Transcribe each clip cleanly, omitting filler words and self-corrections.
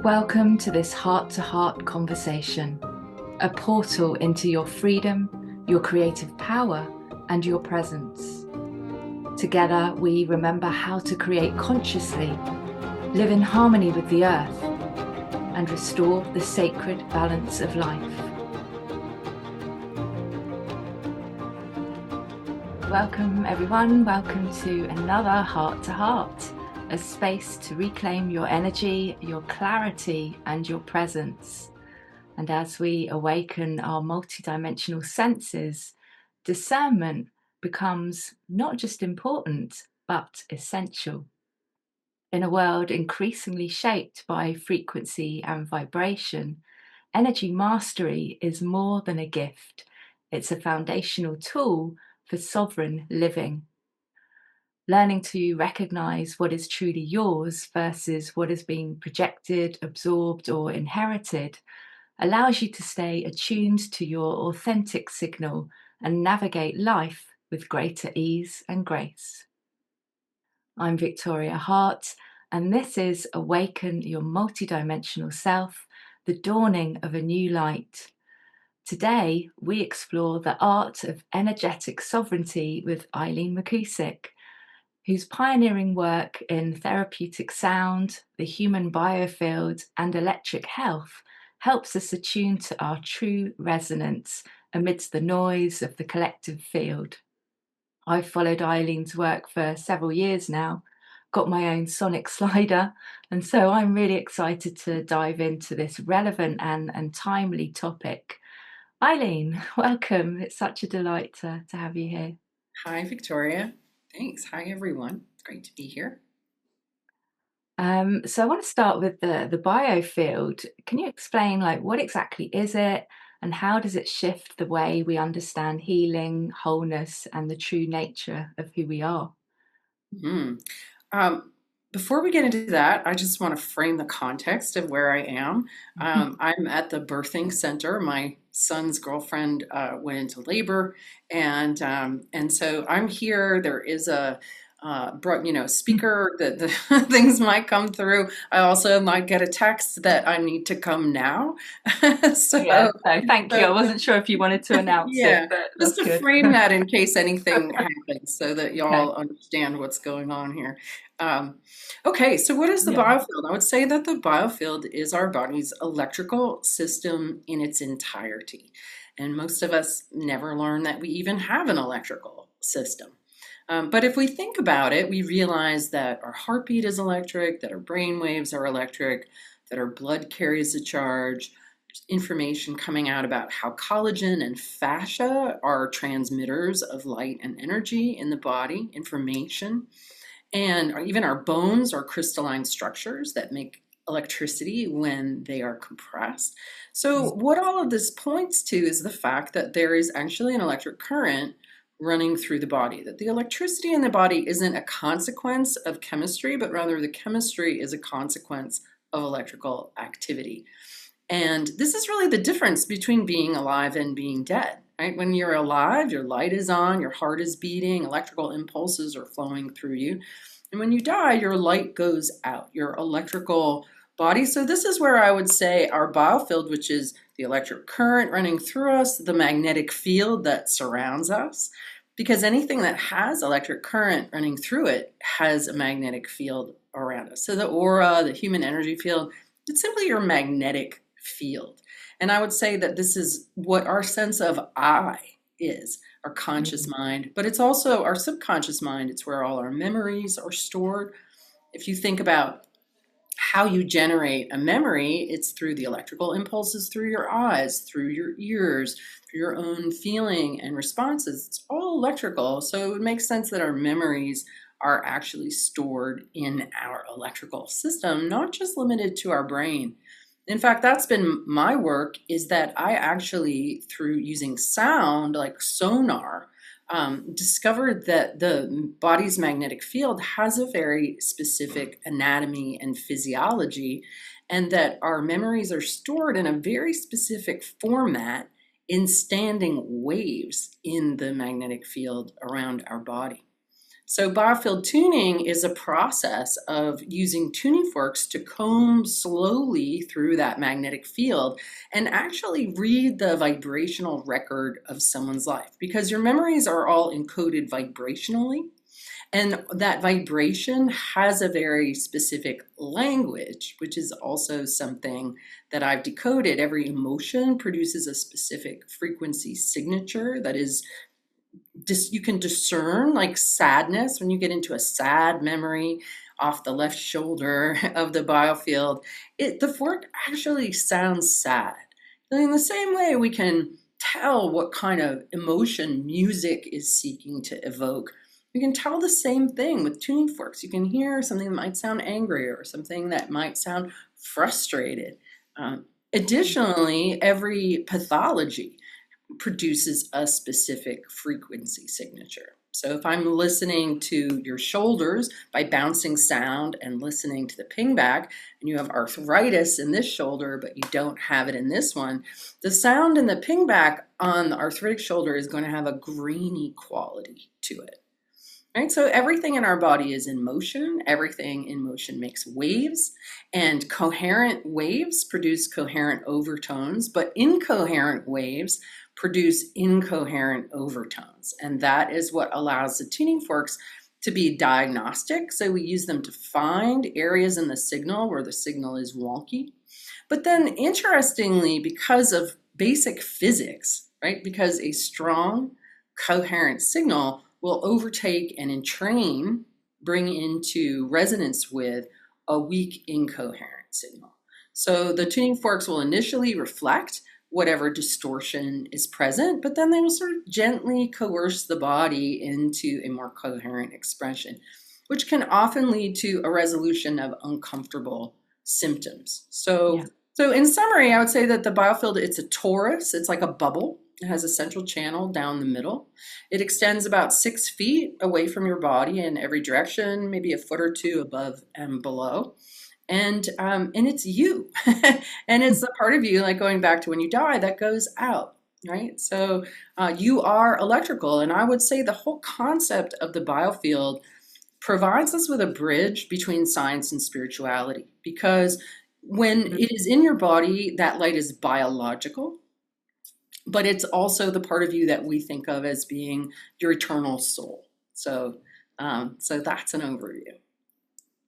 Welcome to this heart-to-heart conversation, a portal into your freedom, your creative power, and your presence. Together, we remember how to create consciously, live in harmony with the earth, and restore the sacred balance of life. Welcome, everyone. Welcome to another Heart to Heart, a space to reclaim your energy, your clarity, and your presence. And as we awaken our multidimensional senses, discernment becomes not just important, but essential. In a world increasingly shaped by frequency and vibration, energy mastery is more than a gift. It's a foundational tool for sovereign living. Learning to recognize what is truly yours versus what is being projected, absorbed, or inherited allows you to stay attuned to your authentic signal and navigate life with greater ease and grace. I'm Victoria Hart, and this is Awaken Your Multidimensional Self, the dawning of a new light. Today, we explore the art of energetic sovereignty with Eileen McKusick, whose pioneering work in therapeutic sound, the human biofield, and electric health helps us attune to our true resonance amidst the noise of the collective field. I've followed Eileen's work for several years now, got my own sonic slider, and so I'm really excited to dive into this relevant and timely topic. Eileen, welcome. It's such a delight to have you here. Hi, Victoria. Thanks. Hi, everyone. It's great to be here. So I want to start with the biofield. Can you explain, what exactly is it, and how does it shift the way we understand healing, wholeness, and the true nature of who we are? Mhm. Before we get into that, I just want to frame the context of where I am. I'm at the birthing center. My son's girlfriend went into labor, and so I'm here. There is a speaker that the things might come through. I also might get a text that I need to come now. Yeah, so, so thank you. I so wasn't sure if you wanted to announce it, Yeah, but just that's to good. frame that in case anything happens so that Okay. y'all understand what's going on here. Um, okay, so what is the Yeah. biofield? I would say that the biofield is our body's electrical system in its entirety. And most of us never learn that we even have an electrical system. But if we think about it, we realize that our heartbeat is electric, that our brain waves are electric, that our blood carries a charge, information coming out about how collagen and fascia are transmitters of light and energy in the body, information. And even our bones are crystalline structures that make electricity when they are compressed. So, what all of this points to is the fact that there is actually an electric current running through the body, that the electricity in the body isn't a consequence of chemistry, but rather the chemistry is a consequence of electrical activity. And this is really the difference between being alive and being dead, right? When you're alive, your light is on, your heart is beating, electrical impulses are flowing through you. And when you die, your light goes out, your electrical body. So this is where I would say our biofield, which is the electric current running through us, the magnetic field that surrounds us, because anything that has electric current running through it has a magnetic field around us. So the aura, the human energy field, it's simply your magnetic field. And I would say that this is what our sense of I is, our conscious mind, but it's also our subconscious mind. It's where all our memories are stored. If you think about how you generate a memory, it's through the electrical impulses through your eyes, through your ears, through your own feeling and responses. It's all electrical. So it makes sense that our memories are actually stored in our electrical system, not just limited to our brain. In fact, that's been my work, is that I actually, through using sound like sonar, discovered that the body's magnetic field has a very specific anatomy and physiology, and that our memories are stored in a very specific format in standing waves in the magnetic field around our body. So, biofield tuning is a process of using tuning forks to comb slowly through that magnetic field and actually read the vibrational record of someone's life because your memories are all encoded vibrationally. And that vibration has a very specific language, which is also something that I've decoded. Every emotion produces a specific frequency signature that is you can discern, like sadness when you get into a sad memory off the left shoulder of the biofield. The fork actually sounds sad. And in the same way, we can tell what kind of emotion music is seeking to evoke. We can tell the same thing with tuning forks. You can hear something that might sound angry or something that might sound frustrated. Additionally, every pathology produces a specific frequency signature. So if I'm listening to your shoulders by bouncing sound and listening to the pingback, and you have arthritis in this shoulder, but you don't have it in this one, the sound in the pingback on the arthritic shoulder is going to have a grainy quality to it. Right? So everything in our body is in motion. Everything in motion makes waves, and coherent waves produce coherent overtones, but incoherent waves produce incoherent overtones. And that is what allows the tuning forks to be diagnostic. So we use them to find areas in the signal where the signal is wonky. But then interestingly, because of basic physics, right? Because a strong, coherent signal will overtake and entrain, bring into resonance with a weak, incoherent signal. So the tuning forks will initially reflect whatever distortion is present, but then they will sort of gently coerce the body into a more coherent expression, which can often lead to a resolution of uncomfortable symptoms. So in summary, I would say that the biofield, it's a torus, it's like a bubble. It has a central channel down the middle. It extends about 6 feet away from your body in every direction, maybe a foot or two above and below. And it's you. And it's the part of you, like going back to when you die, that goes out, right? So you are electrical. And I would say the whole concept of the biofield provides us with a bridge between science and spirituality, because when it is in your body, that light is biological, but it's also the part of you that we think of as being your eternal soul. So that's an overview.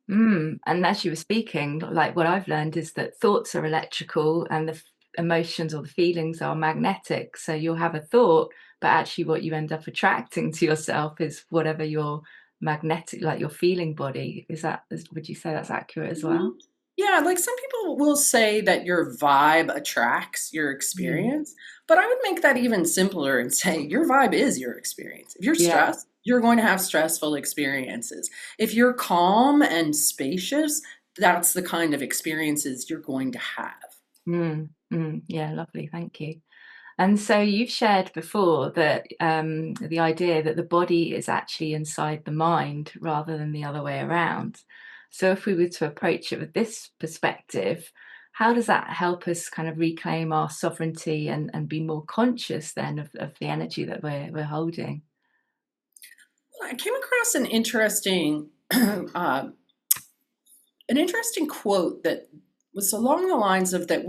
And as you were speaking, like what I've learned is that thoughts are electrical and the emotions or the feelings are magnetic. So you'll have a thought, but actually what you end up attracting to yourself is whatever your magnetic, like your feeling body. Would you say that's accurate as Mhm. well? Yeah, like some people will say that your vibe attracts your Mm. experience, but I would make that even simpler and say your vibe is your experience. If you're Yeah. stressed, you're going to have stressful experiences. If you're calm and spacious, that's the kind of experiences you're going to have. Yeah, lovely. Thank you. And so you've shared before that the idea that the body is actually inside the mind rather than the other way around. So if we were to approach it with this perspective, how does that help us kind of reclaim our sovereignty and be more conscious then of the energy that we're holding? I came across an interesting quote that was along the lines of that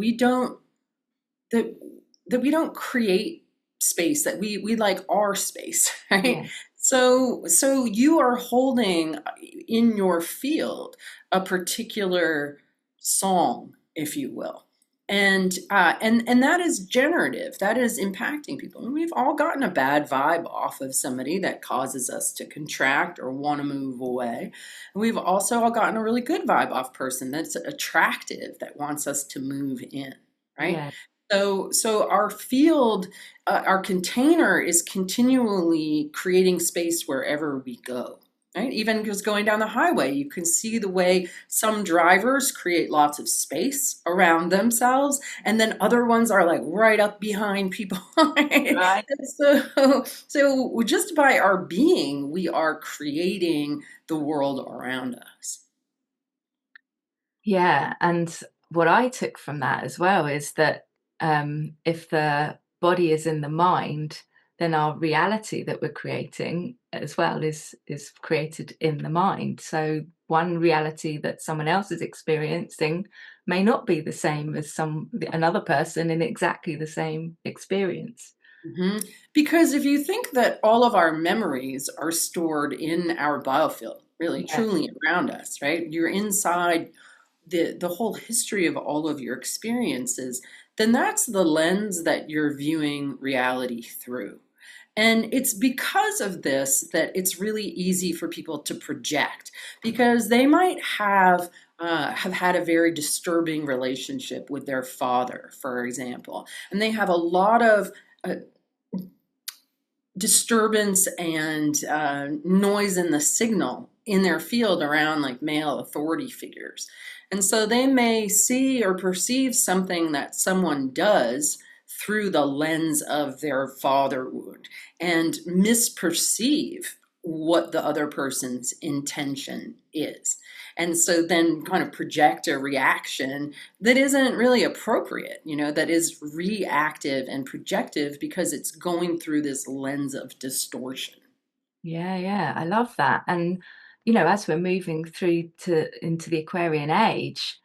that we don't create space, that we like our space, right? Yeah. So you are holding in your field a particular song, if you will. And that is generative, that is impacting people. And we've all gotten a bad vibe off of somebody that causes us to contract or want to move away. And we've also all gotten a really good vibe off person that's attractive, that wants us to move in, right? Yeah. So our field, our container is continually creating space wherever we go, right? Even just going down the highway, you can see the way some drivers create lots of space around themselves, and then other ones are like right up behind people. Right? Right. And so just by our being, we are creating the world around us. Yeah, and what I took from that as well is that if the body is in the mind, then our reality that we're creating as well is created in the mind. So one reality that someone else is experiencing may not be the same as another person in exactly the same experience. Mhm. Because if you think that all of our memories are stored in our biofield, really Yes. truly around us, right? You're inside the whole history of all of your experiences, then that's the lens that you're viewing reality through. And it's because of this that it's really easy for people to project, because they might have had a very disturbing relationship with their father, for example, and they have a lot of uh, disturbance and noise in the signal in their field around like male authority figures. And so they may see or perceive something that someone does through the lens of their father wound and misperceive what the other person's intention is. And so then kind of project a reaction that isn't really appropriate, that is reactive and projective because it's going through this lens of distortion. Yeah, yeah, I love that. And as we're moving through to into the Aquarian age,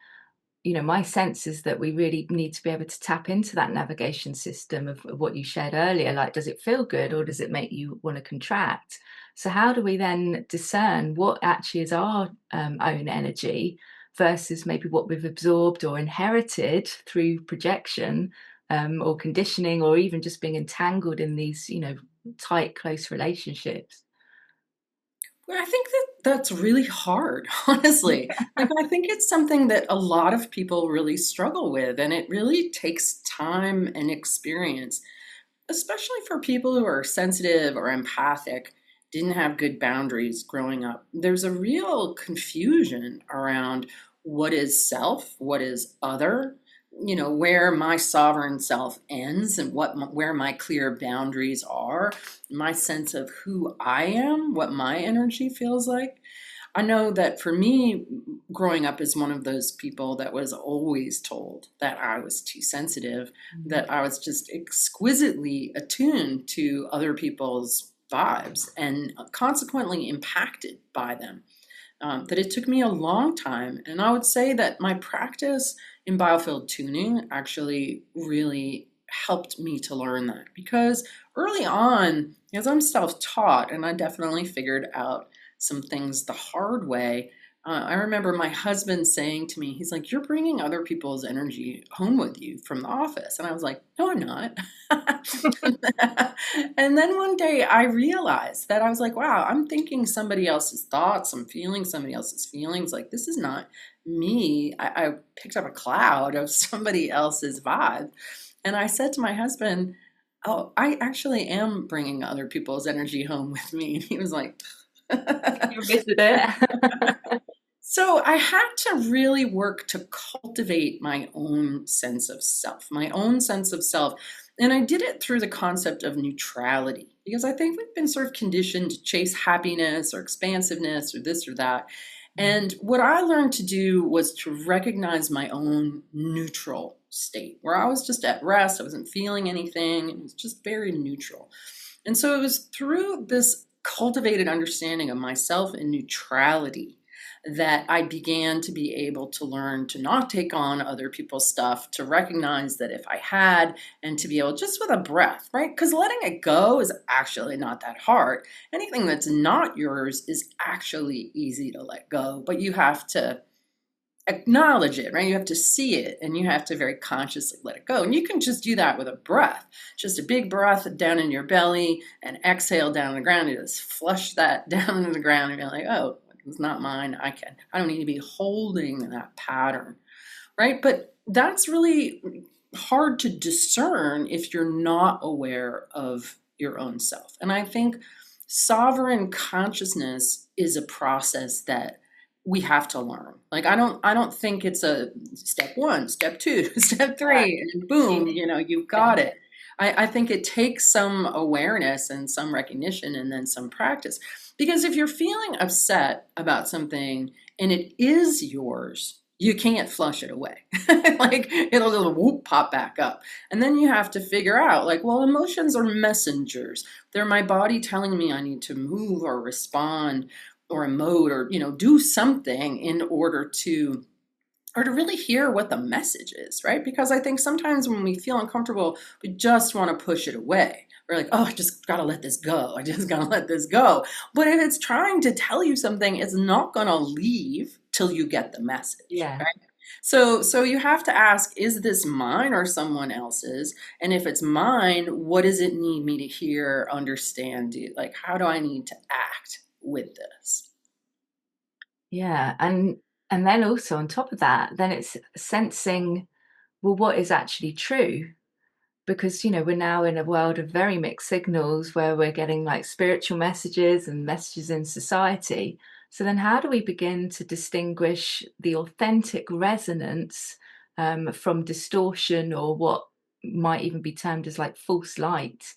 my sense is that we really need to be able to tap into that navigation system of what you shared earlier. Like, does it feel good or does it make you want to contract? So, how do we then discern what actually is our own energy versus maybe what we've absorbed or inherited through projection, or conditioning, or even just being entangled in these, tight, close relationships? Well, I think that that's really hard, honestly. Like, I think it's something that a lot of people really struggle with, and it really takes time and experience, especially for people who are sensitive or empathic, didn't have good boundaries growing up. There's a real confusion around what is self, what is other, where my sovereign self ends and where my clear boundaries are, my sense of who I am, what my energy feels like. I know that for me, growing up as one of those people that was always told that I was too sensitive, Mhm. that I was just exquisitely attuned to other people's vibes and consequently impacted by them. That it took me a long time. And I would say that my practice in biofield tuning actually really helped me to learn that, because early on, as I'm self taught, and I definitely figured out some things the hard way. I remember my husband saying to me, he's like, "You're bringing other people's energy home with you from the office." And I was like, "No, I'm not." And then one day I realized that I was like, wow, I'm thinking somebody else's thoughts. I'm feeling somebody else's feelings. Like, this is not me. I picked up a cloud of somebody else's vibe. And I said to my husband, "Oh, I actually am bringing other people's energy home with me." And he was like, You visit it. so I had to really work to cultivate my own sense of self, my own sense of self. And I did it through the concept of neutrality, because I think we've been sort of conditioned to chase happiness or expansiveness or this or that. Mm. And what I learned to do was to recognize my own neutral state, where I was just at rest. I wasn't feeling anything. It was just very neutral. And so it was through this cultivated understanding of myself in neutrality that I began to be able to learn to not take on other people's stuff, to recognize that if I had, and to be able just with a breath, right? Because letting it go is actually not that hard. Anything that's not yours is actually easy to let go, but you have to acknowledge it, right? You have to see it and you have to very consciously let it go. And you can just do that with a breath, just a big breath down in your belly and exhale down on the ground. You just flush that down into the ground and be like, oh, it's not mine. I don't need to be holding that pattern, right? But that's really hard to discern if you're not aware of your own self. And I think sovereign consciousness is a process that we have to learn. Like, I don't think it's a step one, step two, step Right. three, and You boom, need you've to. got it. I think it takes some awareness and some recognition and then some practice. Because if you're feeling upset about something and it is yours, you can't flush it away. Like it'll just whoop pop back up. And then you have to figure out like, well, emotions are messengers. They're my body telling me I need to move or respond or emote or, do something in order to or to really hear what the message is, right? Because I think sometimes when we feel uncomfortable, we just want to push it away. We're like, oh, I just got to let this go. I just got to let this go. But if it's trying to tell you something, it's not going to leave till you get the message, Yeah. right? So you have to ask, is this mine or someone else's? And if it's mine, what does it need me to hear, understand? Like, how do I need to act with this? Yeah. And then also on top of that, then it's sensing, well, what is actually true? Because we're now in a world of very mixed signals where we're getting like spiritual messages and messages in society. So then how do we begin to distinguish the authentic resonance from distortion, or what might even be termed as like false light?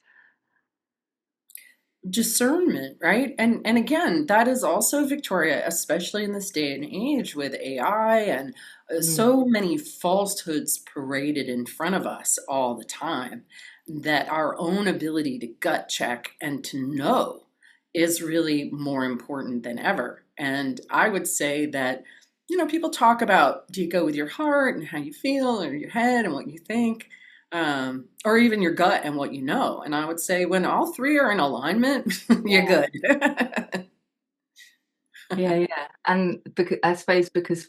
Discernment, right? And again, that is also, Victoria, especially in this day and age with AI and Mm. so many falsehoods paraded in front of us all the time, that our own ability to gut check and to know is really more important than ever. And I would say that, people talk about, do you go with your heart and how you feel, or your head and what you think? Or even your gut and what you know. And I would say when all three are in alignment, you're Yeah. good. Yeah, yeah. And because I suppose because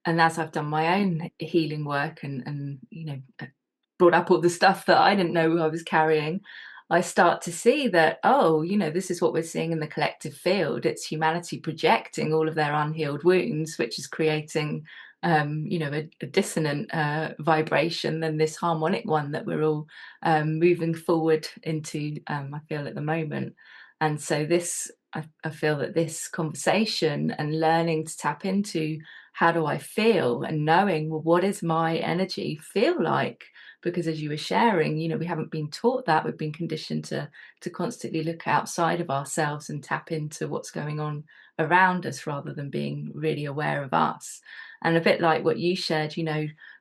and as I've done my own healing work and brought up all the stuff that I didn't know I was carrying, I start to see that, oh, this is what we're seeing in the collective field. It's humanity projecting all of their unhealed wounds, which is creating, a dissonant vibration than this harmonic one that we're all moving forward into, I feel at the moment. And so I feel that this conversation and learning to tap into how do I feel and knowing, well, what does my energy feel like? Because as you were sharing, we haven't been taught that. We've been conditioned to constantly look outside of ourselves and tap into what's going on around us rather than being really aware of us. And a bit like what you shared,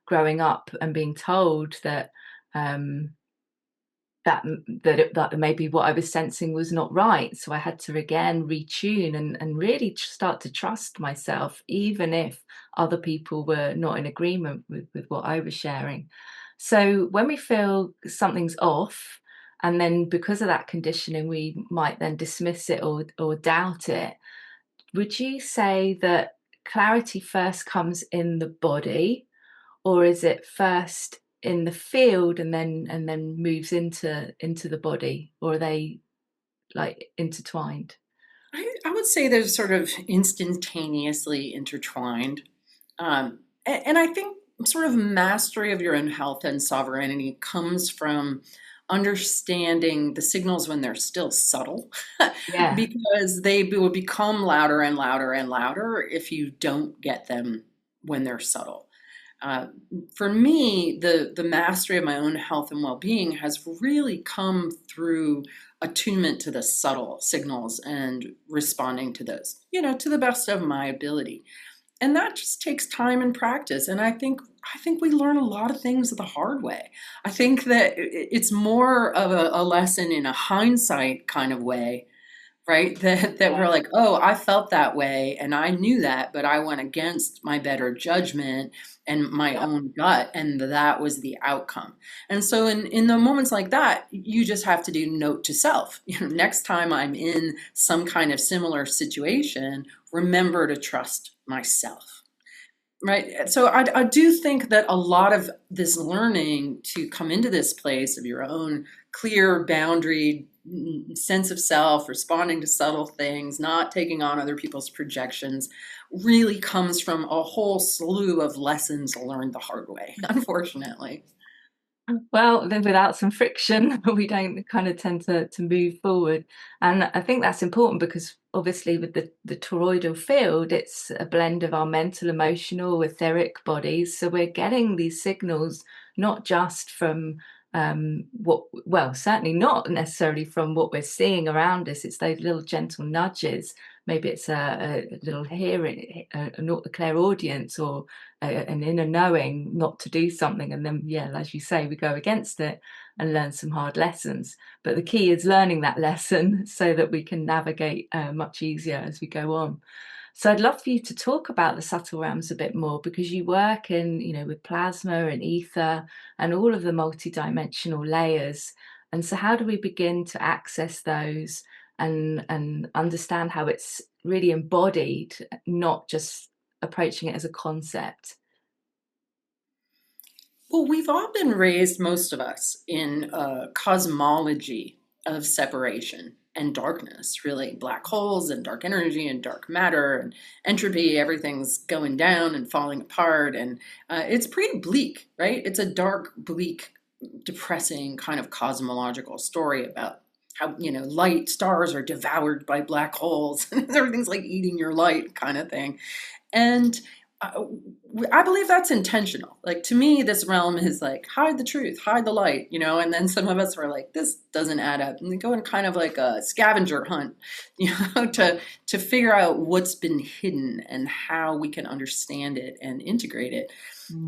growing up and being told that um, that maybe what I was sensing was not right. So I had to again retune and really start to trust myself, even if other people were not in agreement with what I was sharing. So when we feel something's off, and then because of that conditioning, we might then dismiss it or doubt it. Would you say that clarity first comes in the body, or is it first in the field and then moves into the body, or are they like intertwined? I would say they're sort of instantaneously intertwined. And I think sort of mastery of your own health and sovereignty comes from understanding the signals when they're still subtle, Yeah. because they will become louder and louder and louder if you don't get them when they're subtle. Uh, for me, the mastery of my own health and well-being has really come through attunement to the subtle signals and responding to those, to the best of my ability. And that just takes time and practice. And I think we learn a lot of things the hard way. I think that it's more of a lesson in a hindsight kind of way, right? That we're like, oh, I felt that way and I knew that, but I went against my better judgment and my Yeah. own gut, and that was the outcome. And so in the moments like that, you just have to do note to self. Next time I'm in some kind of similar situation, remember to trust myself. Right. So I do think that a lot of this learning to come into this place of your own clear boundary, sense of self, responding to subtle things, not taking on other people's projections, really comes from a whole slew of lessons learned the hard way, unfortunately. Well, then without some friction, we don't kind of tend to move forward. And I think that's important because obviously with the toroidal field, it's a blend of our mental, emotional, etheric bodies. So we're getting these signals not just from well, certainly not necessarily from what we're seeing around us. It's those little gentle nudges, maybe it's a little hearing, a clairaudience, or an inner knowing not to do something, and then, yeah, as you say, we go against it and learn some hard lessons. But the key is learning that lesson so that we can navigate much easier as we go on. So I'd love for you to talk about the subtle realms a bit more, because you work in, with plasma and ether and all of the multidimensional layers. And so how do we begin to access those and understand how it's really embodied, not just approaching it as a concept? Well, we've all been raised, most of us, in a cosmology of separation and darkness, really. Black holes and dark energy and dark matter and entropy, everything's going down and falling apart. And it's pretty bleak, right? It's a dark, bleak, depressing kind of cosmological story about how, light stars are devoured by black holes and everything's like eating your light kind of thing. And I believe that's intentional. Like, to me, this realm is like, hide the truth, hide the light, and then some of us were like, this doesn't add up. And we go in kind of like a scavenger hunt, to figure out what's been hidden and how we can understand it and integrate it.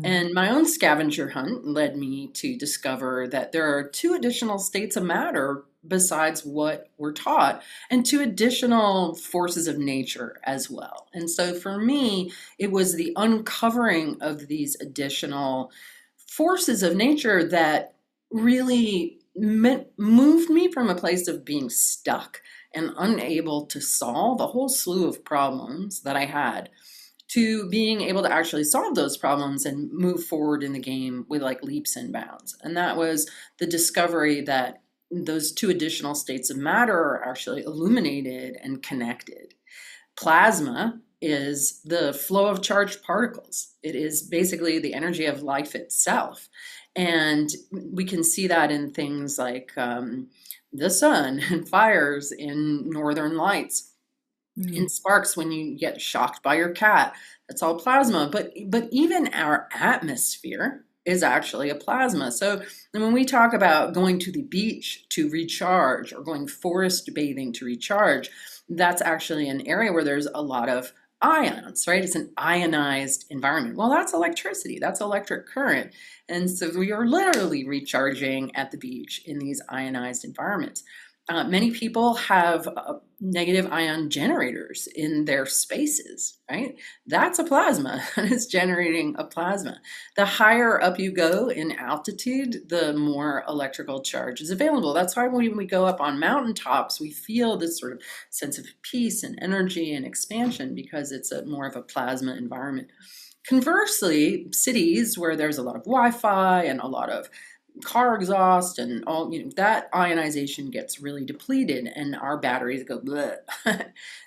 And my own scavenger hunt led me to discover that there are two additional states of matter besides what we're taught, and two additional forces of nature as well. And so for me, it was the uncovering of these additional forces of nature that really moved me from a place of being stuck and unable to solve a whole slew of problems that I had, to being able to actually solve those problems and move forward in the game with like leaps and bounds. And that was the discovery that those two additional states of matter are actually illuminated and connected. Plasma is the flow of charged particles. It is basically the energy of life itself. And we can see that in things like the sun and fires in northern lights. In sparks when you get shocked by your cat. That's all plasma. But even our atmosphere is actually a plasma. So when we talk about going to the beach to recharge or going forest bathing to recharge, that's actually an area where there's a lot of ions, right? It's an ionized environment. Well, that's electricity. That's electric current. And so we are literally recharging at the beach in these ionized environments. Many people have negative ion generators in their spaces, right? That's a plasma, and it's generating a plasma. The higher up you go in altitude, the more electrical charge is available. That's why when we go up on mountaintops, we feel this sort of sense of peace and energy and expansion, because it's more of a plasma environment. Conversely, cities where there's a lot of Wi-Fi and a lot of car exhaust and all, that ionization gets really depleted and our batteries go bleh.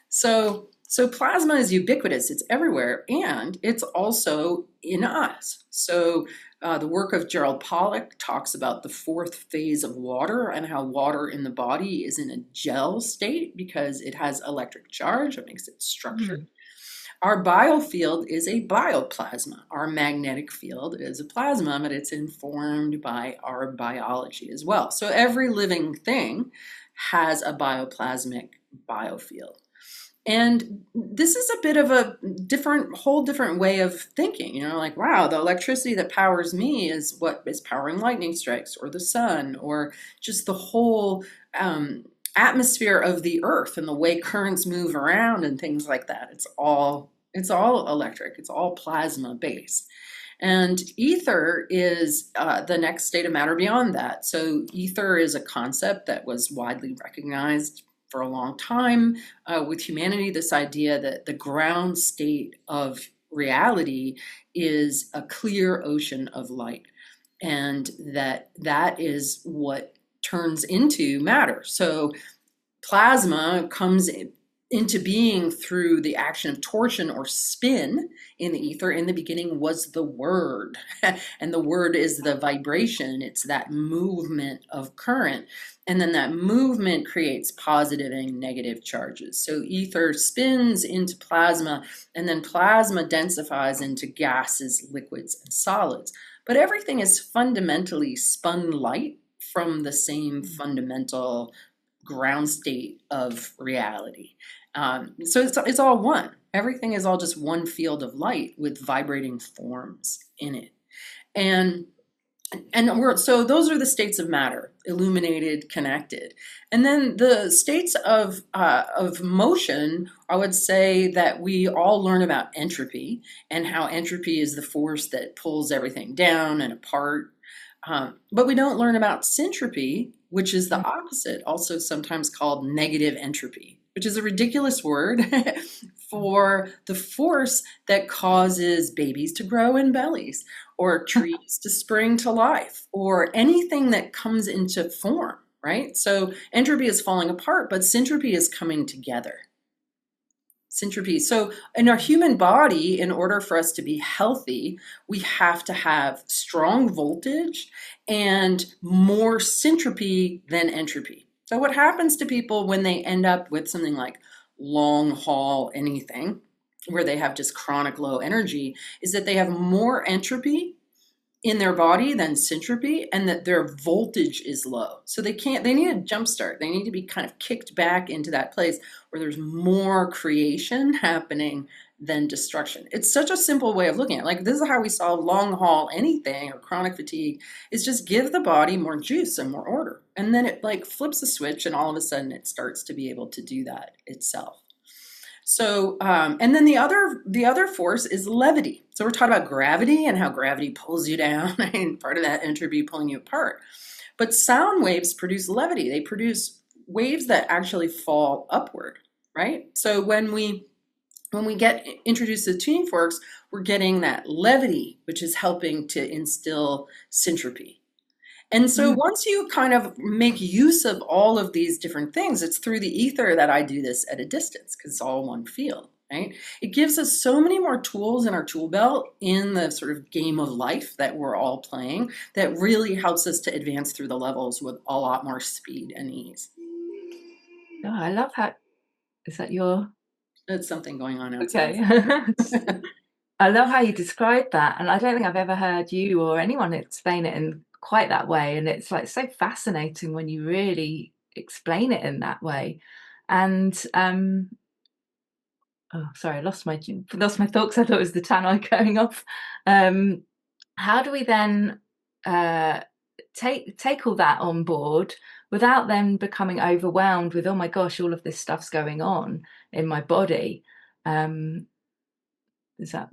So plasma is ubiquitous. It's everywhere, and it's also in us. So the work of Gerald Pollack talks about the fourth phase of water and how water in the body is in a gel state because it has electric charge. It makes it structured. Our biofield is a bioplasma. Our magnetic field is a plasma, but it's informed by our biology as well. So every living thing has a bioplasmic biofield. And this is a bit of a whole different way of thinking, like, wow, the electricity that powers me is what is powering lightning strikes or the sun or just the whole atmosphere of the earth and the way currents move around and things like that. It's all electric. It's all plasma based. And ether is the next state of matter beyond that. So ether is a concept that was widely recognized for a long time with humanity, this idea that the ground state of reality is a clear ocean of light, and that is what turns into matter. So plasma comes into being through the action of torsion or spin in the ether. In the beginning was the word, and the word is the vibration. It's that movement of current. And then that movement creates positive and negative charges. So ether spins into plasma, and then plasma densifies into gases, liquids, and solids. But everything is fundamentally spun light from the same fundamental ground state of reality. So it's all one. Everything is all just one field of light with vibrating forms in it. And so those are the states of matter: illuminated, connected. And then the states of motion, I would say that we all learn about entropy, and how entropy is the force that pulls everything down and apart. But we don't learn about syntropy, which is the opposite, also sometimes called negative entropy, which is a ridiculous word for the force that causes babies to grow in bellies, or trees to spring to life, or anything that comes into form, right? So entropy is falling apart, but syntropy is coming together. Syntropy. So in our human body, in order for us to be healthy, we have to have strong voltage and more syntropy than entropy. So what happens to people when they end up with something like long haul anything, where they have just chronic low energy, is that they have more entropy in their body than syntropy, and that their voltage is low. So they need a jump start. They need to be kind of kicked back into that place where there's more creation happening than destruction. It's such a simple way of looking at it. Like, this is how we solve long haul anything or chronic fatigue, is just give the body more juice and more order. And then it like flips a switch, and all of a sudden it starts to be able to do that itself. So, and then the other force is levity. So we're talking about gravity and how gravity pulls you down, and part of that entropy pulling you apart. But sound waves produce levity. They produce waves that actually fall upward, right? So when we get introduced to the tuning forks, we're getting that levity, which is helping to instill syntropy. And so once you kind of make use of all of these different things, it's through the ether that I do this at a distance, because it's all one field, right? It gives us so many more tools in our tool belt in the sort of game of life that we're all playing, that really helps us to advance through the levels with a lot more speed and ease. Oh, I love how, is that your... There's something going on outside. Okay. I love how you describe that, and I don't think I've ever heard you or anyone explain it in quite that way. And it's like so fascinating when you really explain it in that way. And oh, sorry, I lost my thoughts. I thought it was the tannoy going off. How do we then take all that on board without then becoming overwhelmed with, oh my gosh, all of this stuff's going on in my body? Does that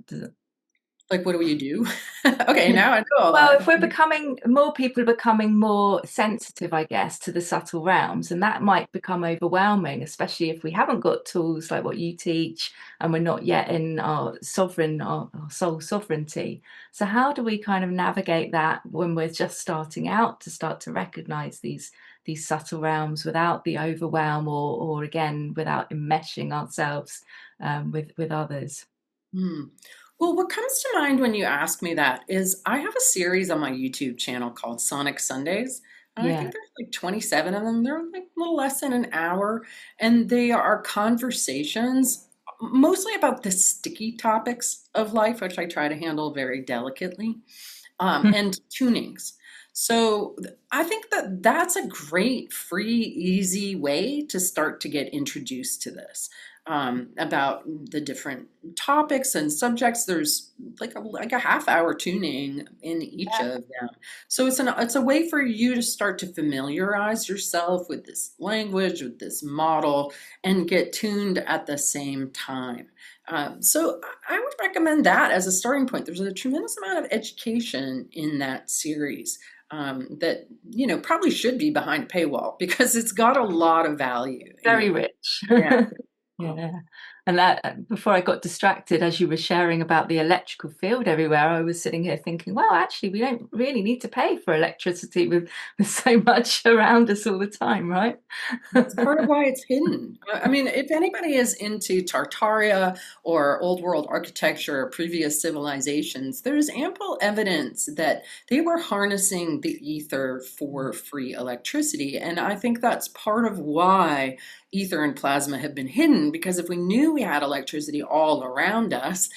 Like, what do you do? Okay, now I know all well, that. if we're becoming more people are becoming more sensitive, I guess, to the subtle realms, and that might become overwhelming, especially if we haven't got tools like what you teach, and we're not yet in our soul sovereignty. So how do we kind of navigate that when we're just starting out, to start to recognize these subtle realms without the overwhelm, or again, without enmeshing ourselves with others? Hmm. Well, what comes to mind when you ask me that is, I have a series on my YouTube channel called Sonic Sundays. And I Yeah. think there's like 27 of them. They're like a little less than an hour. And they are conversations mostly about the sticky topics of life, which I try to handle very delicately, and tunings. So I think that that's a great, free, easy way to start to get introduced to this, about the different topics and subjects. There's like a half hour tuning in each of them. So it's a way for you to start to familiarize yourself with this language, with this model, and get tuned at the same time. So I would recommend that as a starting point. There's a tremendous amount of education in that series, that probably should be behind a paywall, because it's got a lot of value in Very it. rich. Yeah. Yeah. And that, before I got distracted, as you were sharing about the electrical field everywhere, I was sitting here thinking, well, actually, we don't really need to pay for electricity with so much around us all the time, right? That's part of why it's hidden. I mean, if anybody is into Tartaria or old world architecture or previous civilizations, there's ample evidence that they were harnessing the ether for free electricity. And I think that's part of why ether and plasma have been hidden, because if we knew we had electricity all around us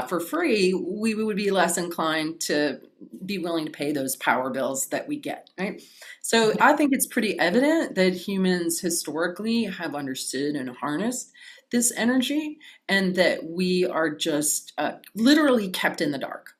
for free, we would be less inclined to be willing to pay those power bills that we get, right? So I think it's pretty evident that humans historically have understood and harnessed this energy, and that we are just literally kept in the dark.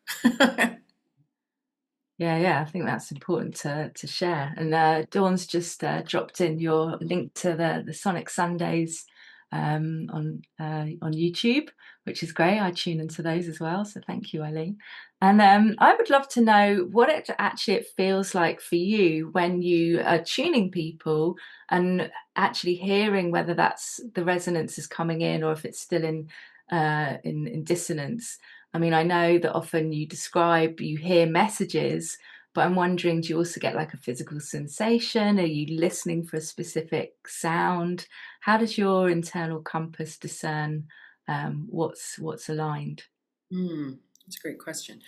Yeah, I think that's important to share. And Dawn's just dropped in your link to the Sonic Sundays on YouTube, which is great. I tune into those as well, so thank you, Eileen. And I would love to know what it feels like for you when you are tuning people and actually hearing whether that's the resonance is coming in or if it's still in dissonance. I mean, I know that often you hear messages, but I'm wondering, do you also get like a physical sensation? Are you listening for a specific sound? How does your internal compass discern what's aligned? That's a great question.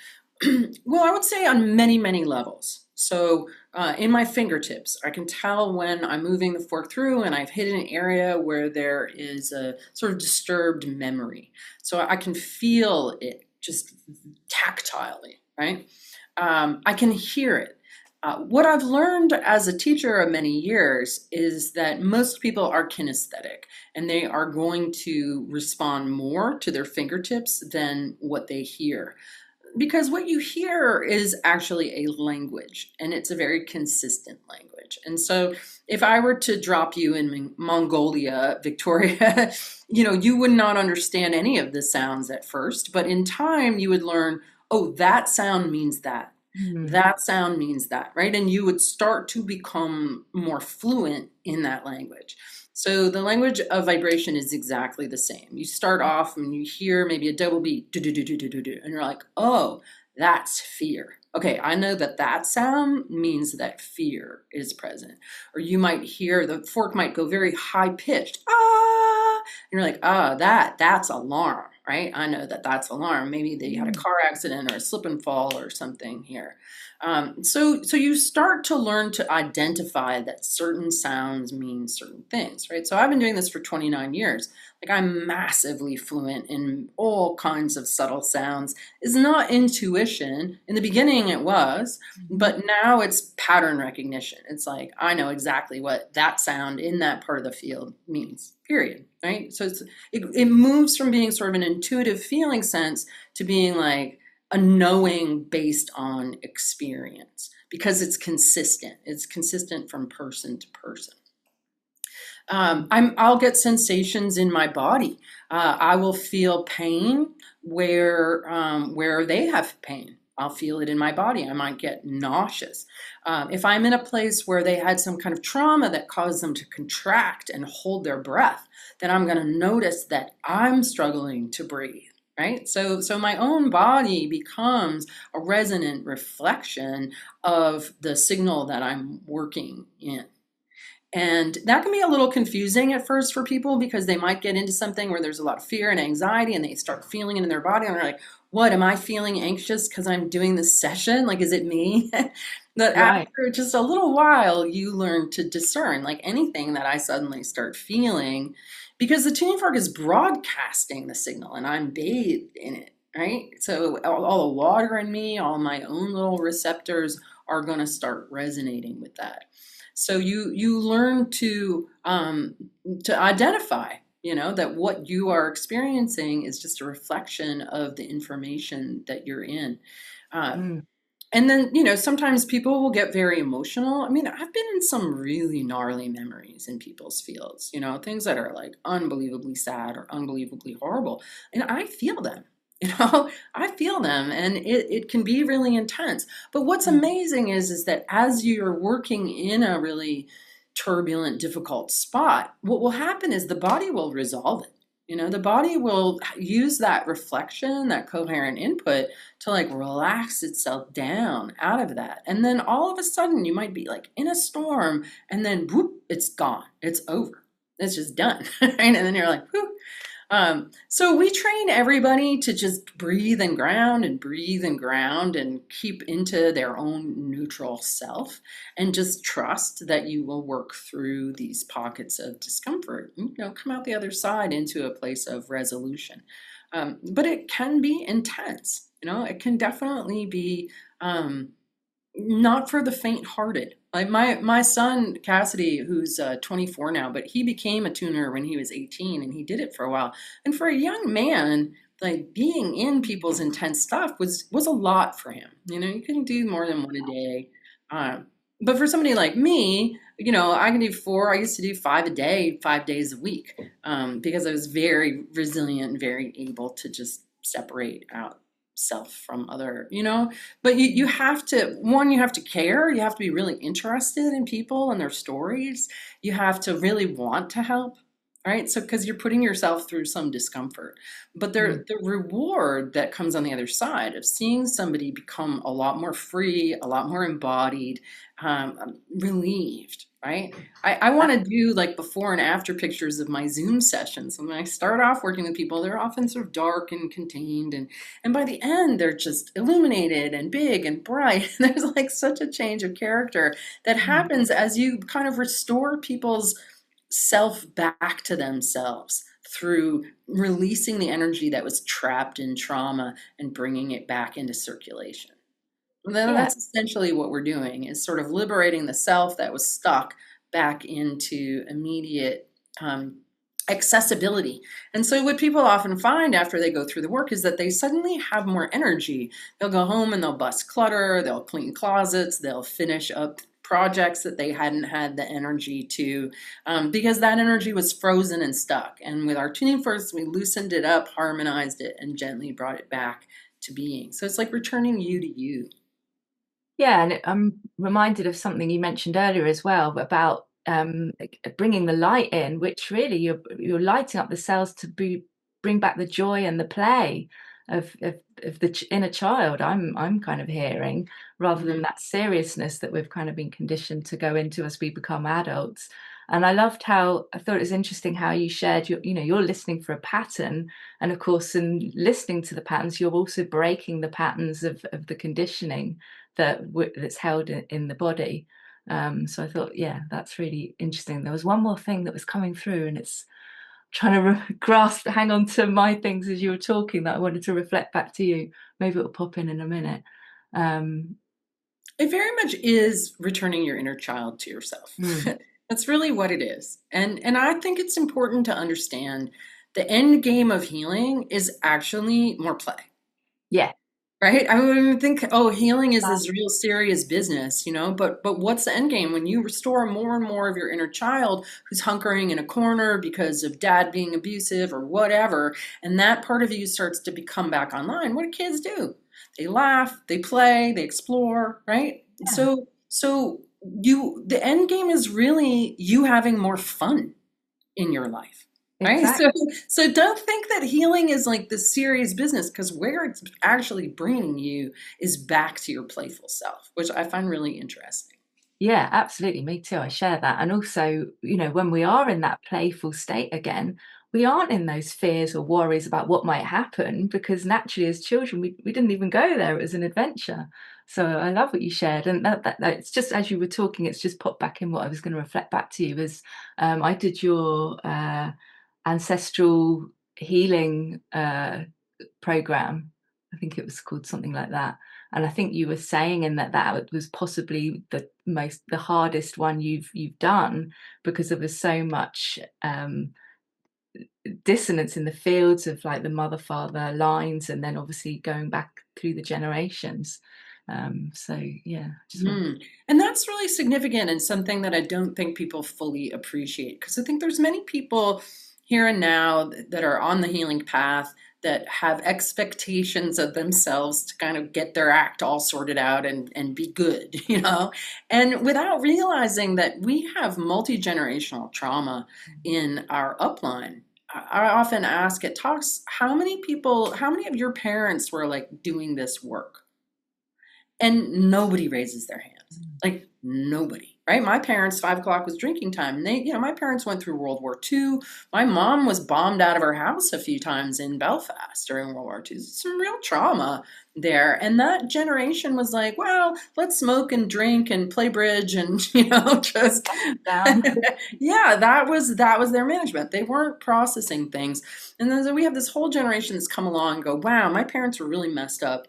Well, I would say on many, many levels. So in my fingertips, I can tell when I'm moving the fork through and I've hit an area where there is a sort of disturbed memory. So I can feel it just tactilely, right? I can hear it. What I've learned as a teacher of many years is that most people are kinesthetic, and they are going to respond more to their fingertips than what they hear. Because what you hear is actually a language, and it's a very consistent language. And so if I were to drop you in Mongolia, Victoria, you would not understand any of the sounds at first, but in time you would learn, oh, that sound means that. That sound means that, right? And you would start to become more fluent in that language. So the language of vibration is exactly the same. You start off and you hear maybe a double beat, do, do, do, do, do, do, do, and you're like, oh, that's fear. Okay, I know that sound means that fear is present. Or you might hear the fork might go very high pitched, ah, and you're like, oh, that's alarm, right? I know that that's alarm. Maybe they had a car accident or a slip and fall or something here. So you start to learn to identify that certain sounds mean certain things, right? So I've been doing this for 29 years. Like, I'm massively fluent in all kinds of subtle sounds. It's not intuition. In the beginning it was, but now it's pattern recognition. It's like, I know exactly what that sound in that part of the field means, period, right? So it moves from being sort of an intuitive feeling sense to being like a knowing based on experience, because it's consistent. It's consistent from person to person. I'll get sensations in my body. I will feel pain where they have pain. I'll feel it in my body. I might get nauseous. If I'm in a place where they had some kind of trauma that caused them to contract and hold their breath, then I'm going to notice that I'm struggling to breathe. Right? So my own body becomes a resonant reflection of the signal that I'm working in. And that can be a little confusing at first for people, because they might get into something where there's a lot of fear and anxiety and they start feeling it in their body and they're like, what, am I feeling anxious because I'm doing this session? Like, is it me? But Right. after just a little while, you learn to discern, like anything that I suddenly start feeling, because the tuning fork is broadcasting the signal and I'm bathed in it, right? So all the water in me, all my own little receptors are going to start resonating with that. So you learn to identify, that what you are experiencing is just a reflection of the information that you're in. And then, sometimes people will get very emotional. I mean, I've been in some really gnarly memories in people's fields, things that are like unbelievably sad or unbelievably horrible. And I feel them, I feel them, and it can be really intense. But what's amazing is that as you're working in a really turbulent, difficult spot, what will happen is the body will resolve it. The body will use that reflection, that coherent input to like relax itself down out of that. And then all of a sudden you might be like in a storm and then whoop, it's gone. It's over. It's just done. Right? And then you're like, whoop. So we train everybody to just breathe and ground and breathe and ground and keep into their own neutral self and just trust that you will work through these pockets of discomfort, come out the other side into a place of resolution. But it can be intense, it can definitely be not for the faint-hearted. Like my son Cassidy, who's 24 now, but he became a tuner when he was 18, and he did it for a while. And for a young man, like being in people's intense stuff was a lot for him. You couldn't do more than one a day. But for somebody like me, I can do four. I used to do five a day, 5 days a week, because I was very resilient and very able to just separate out self from other, but you have to, one, you have to care, you have to be really interested in people and their stories, you have to really want to help, right? So because you're putting yourself through some discomfort, but the reward that comes on the other side of seeing somebody become a lot more free, a lot more embodied, relieved, right? I want to do like before and after pictures of my Zoom sessions. And when I start off working with people, they're often sort of dark and contained. And by the end, they're just illuminated and big and bright. There's like such a change of character that happens as you kind of restore people's self back to themselves through releasing the energy that was trapped in trauma and bringing it back into circulation. Then Yeah. that's essentially what we're doing, is sort of liberating the self that was stuck back into immediate accessibility. And so what people often find after they go through the work is that they suddenly have more energy. They'll go home and they'll bust clutter, they'll clean closets, they'll finish up projects that they hadn't had the energy to, because that energy was frozen and stuck. And with our tuning forks, we loosened it up, harmonized it, and gently brought it back to being. So it's like returning you to you. Yeah, and I'm reminded of something you mentioned earlier as well about bringing the light in, which really you're lighting up the cells to bring back the joy and the play of the inner child. I'm kind of hearing, rather than that seriousness that we've kind of been conditioned to go into as we become adults. And I loved how, I thought it was interesting how you shared you're listening for a pattern, and of course in listening to the patterns you're also breaking the patterns of the conditioning that's held in the body. So I thought, yeah, that's really interesting. There was one more thing that was coming through, and it's trying to hang on to my things as you were talking, that I wanted to reflect back to you. Maybe it'll pop in a minute. It very much is returning your inner child to yourself. Mm, That's really what it is. And I think it's important to understand the end game of healing is actually more play. yeah. Right? I would think, oh, healing is this real serious business, but what's the end game when you restore more and more of your inner child who's hunkering in a corner because of dad being abusive or whatever, and that part of you starts to become back online? What do kids do? They laugh, they play, they explore, right? Yeah, So the end game is really you having more fun in your life. Right? So, exactly. so don't think that healing is like this serious business, because where it's actually bringing you is back to your playful self, which I find really interesting. Yeah, absolutely. Me too. I share that. And also, when we are in that playful state again, we aren't in those fears or worries about what might happen, because naturally as children, we didn't even go there. It was an adventure. So I love what you shared. And that it's just, as you were talking, it's just popped back in what I was going to reflect back to you was, I did your ancestral healing program. I think it was called something like that. And I think you were saying in that was possibly the hardest one you've done, because there was so much dissonance in the fields of like the mother father lines, and then obviously going back through the generations. So yeah, just want. And that's really significant, and something that I don't think people fully appreciate, because I think there's many people here and now that are on the healing path that have expectations of themselves to kind of get their act all sorted out and be good, and without realizing that we have multi-generational trauma in our upline. I often ask at talks, how many of your parents were like doing this work? And nobody raises their hands. Like nobody, right? My parents, 5 o'clock was drinking time. And my parents went through World War II. My mom was bombed out of her house a few times in Belfast during World War II. Some real trauma there. And that generation was like, well, let's smoke and drink and play bridge and, just, Down. yeah, that was their management. They weren't processing things. And then so we have this whole generation that's come along and go, wow, my parents were really messed up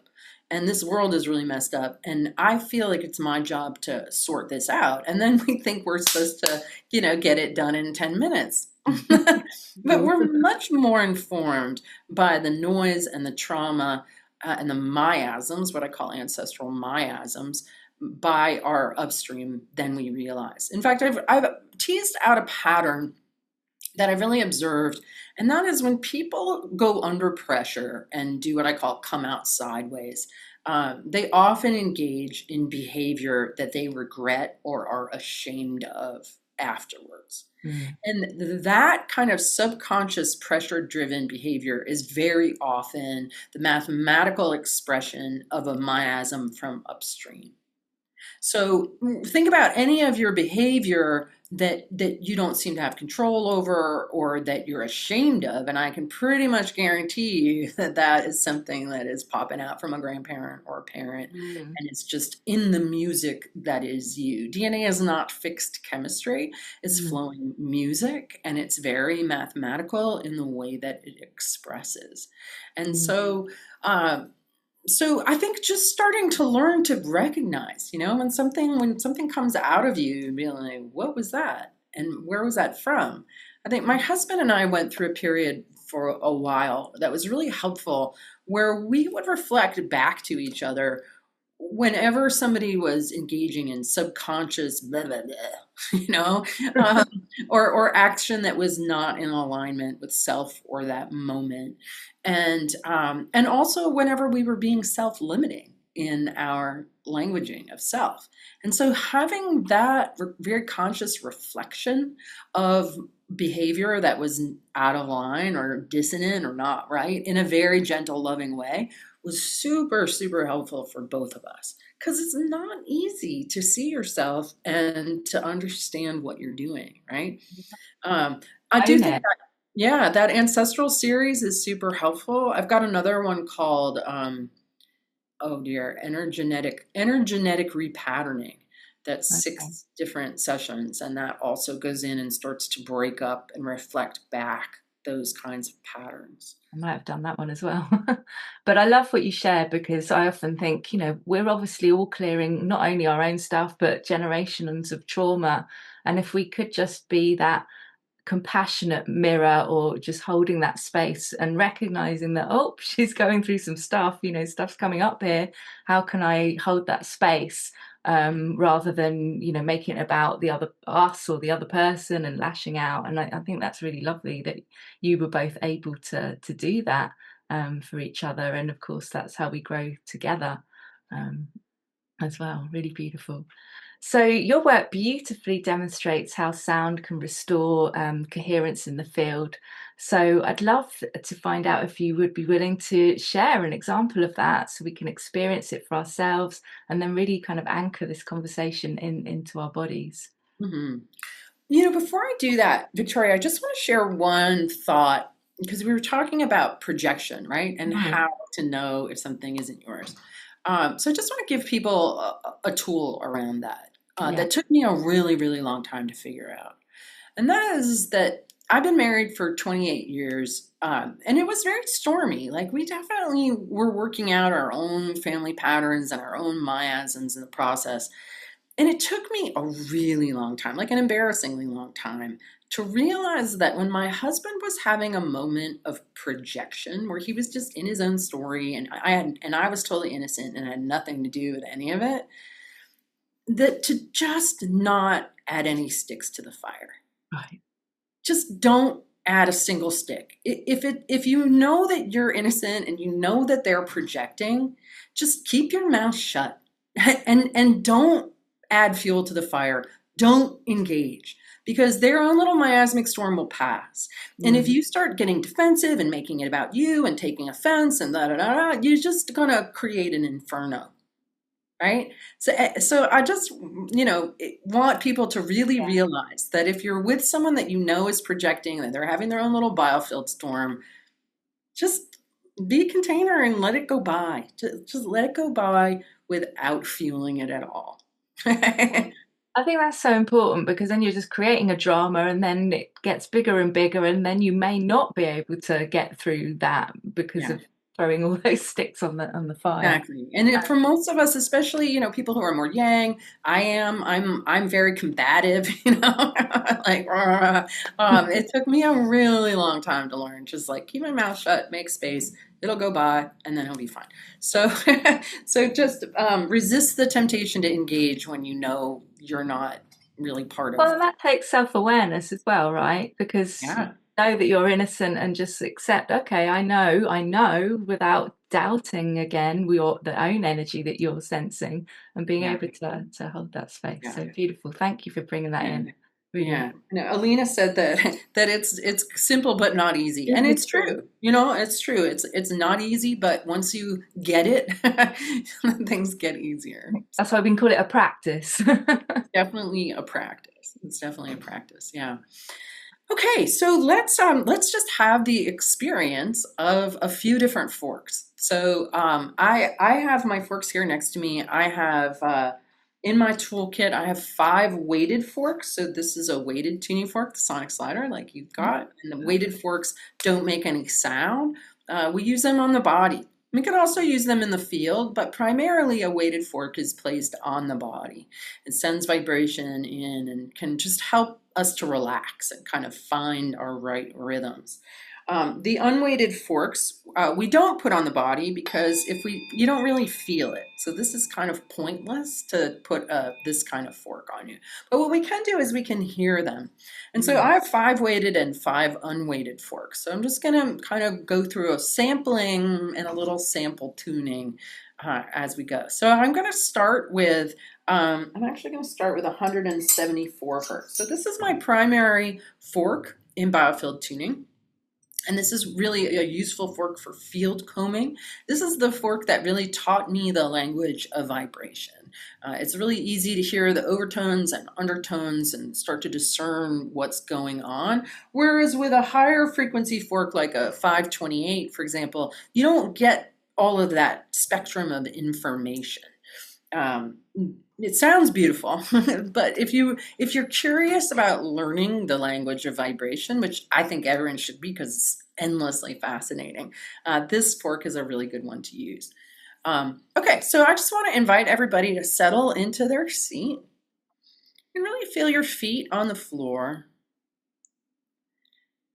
and this world is really messed up, and I feel like it's my job to sort this out. And then we think we're supposed to, get it done in 10 minutes. But we're much more informed by the noise and the trauma and the miasms, what I call ancestral miasms, by our upstream than we realize. In fact, I've teased out a pattern that I've really observed, and that is when people go under pressure and do what I call come out sideways, they often engage in behavior that they regret or are ashamed of afterwards. Mm. And that kind of subconscious pressure driven behavior is very often the mathematical expression of a miasm from upstream. So think about any of your behavior that you don't seem to have control over or that you're ashamed of, and I can pretty much guarantee you that that is something that is popping out from a grandparent or a parent, Mm. and it's just in the music that is you. DNA is not fixed chemistry, it's Mm. flowing music, and it's very mathematical in the way that it expresses. And Mm. so I think just starting to learn to recognize, when something comes out of you and being like, what was that? And where was that from? I think my husband and I went through a period for a while that was really helpful where we would reflect back to each other whenever somebody was engaging in subconscious blah, blah, blah, um, or action that was not in alignment with self or that moment, and also whenever we were being self-limiting in our languaging of self. And so having that very conscious reflection of behavior that was out of line or dissonant or not right in a very gentle, loving way was super, super helpful for both of us, because it's not easy to see yourself and to understand what you're doing, right? I do Own think it. that, yeah, that ancestral series is super helpful. I've got another one called, oh dear, energetic repatterning. That's Okay. 6 different sessions, and that also goes in and starts to break up and reflect back those kinds of patterns. I might have done that one as well. But I love what you share because I often think, we're obviously all clearing not only our own stuff, but generations of trauma. And if we could just be that compassionate mirror or just holding that space and recognizing that, oh, she's going through some stuff, stuff's coming up here. How can I hold that space? Rather than, making it about the other us or the other person and lashing out. And I think that's really lovely that you were both able to do that for each other. And of course, that's how we grow together um, as well. Really beautiful. So, your work beautifully demonstrates how sound can restore coherence in the field. So, I'd love to find out if you would be willing to share an example of that so we can experience it for ourselves and then really kind of anchor this conversation into our bodies. hmm Before I do that, Victoria, I just want to share one thought because we were talking about projection, right? And Mm. how to know if something isn't yours. So I just want to give people a tool around that Yeah. that took me a really, really long time to figure out. And that is that I've been married for 28 years, and it was very stormy. Like, we definitely were working out our own family patterns and our own miasms in the process. And it took me a really long time, like an embarrassingly long time, to realize that when my husband was having a moment of projection where he was just in his own story and I was totally innocent and had nothing to do with any of it, that to just not add any sticks to the fire. Right. Just don't add a single stick. If you know that you're innocent and you know that they're projecting, just keep your mouth shut and don't add fuel to the fire. Don't engage, because their own little miasmic storm will pass. And if Mm. you start getting defensive and making it about you and taking offense and da da da, you're just gonna create an inferno. right? So I just, want people to really Yeah. realize that if you're with someone that you know is projecting, that they're having their own little biofield storm, just be a container and let it go by. Just let it go by without fueling it at all. I think that's so important because then you're just creating a drama and then it gets bigger and bigger, and then you may not be able to get through that because Yeah. of throwing all those sticks on the fire. Exactly. And for most of us, especially, people who are more yang, I'm very combative, like, it took me a really long time to learn, just like keep my mouth shut, make space, it'll go by, and then it'll be fine. So, so just resist the temptation to engage when you know you're not really part of. Well, and that takes self-awareness as well, right? Because you Yeah, know that you're innocent and just accept, okay, I know, without doubting again the own energy that you're sensing, and being yeah, able to hold that space. yeah. So beautiful. Thank you for bringing that Yeah. in. Really. Yeah. Alina said that that it's simple but not easy. And it's true. It's true. It's not easy, but once you get it, things get easier. So That's why we can call it a practice. definitely a practice. It's definitely a practice. Yeah. Okay, so let's just have the experience of a few different forks. So I have my forks here next to me. I have in my toolkit I have 5 weighted forks. So this is a weighted tuning fork, the sonic slider, like you've got. And the weighted forks don't make any sound. We use them on the body. We can also use them in the field, but primarily a weighted fork is placed on the body. It sends vibration in and can just help us to relax and kind of find our right rhythms. The unweighted forks we don't put on the body because you don't really feel it. So this is kind of pointless to put this kind of fork on you. But what we can do is we can hear them. And so I have 5 weighted and 5 unweighted forks. So I'm just going to kind of go through a sampling and a little sample tuning as we go. So I'm going to start with I'm actually going to start with 174 hertz. So this is my primary fork in biofield tuning. And this is really a useful fork for field combing. This is the fork that really taught me the language of vibration. It's really easy to hear the overtones and undertones and start to discern what's going on. Whereas with a higher frequency fork like a 528, for example, you don't get all of that spectrum of information. It sounds beautiful, but if you're curious about learning the language of vibration, which I think everyone should be because it's endlessly fascinating, this fork is a really good one to use. Okay, so I just want to invite everybody to settle into their seat and really feel your feet on the floor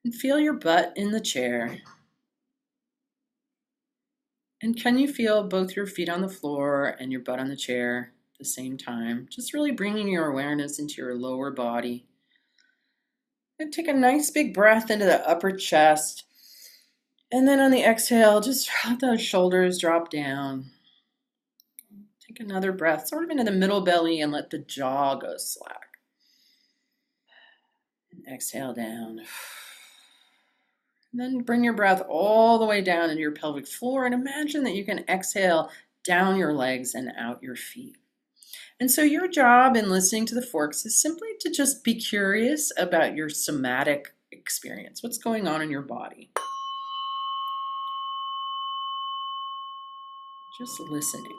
and feel your butt in the chair. And can you feel both your feet on the floor and your butt on the chair at the same time? Just really bringing your awareness into your lower body. And take a nice big breath into the upper chest. And then on the exhale, just let those shoulders drop down. Take another breath, sort of into the middle belly, and let the jaw go slack. And exhale down. And then bring your breath all the way down into your pelvic floor and imagine that you can exhale down your legs and out your feet. And so your job in listening to the forks is simply to just be curious about your somatic experience. What's going on in your body? Just listening.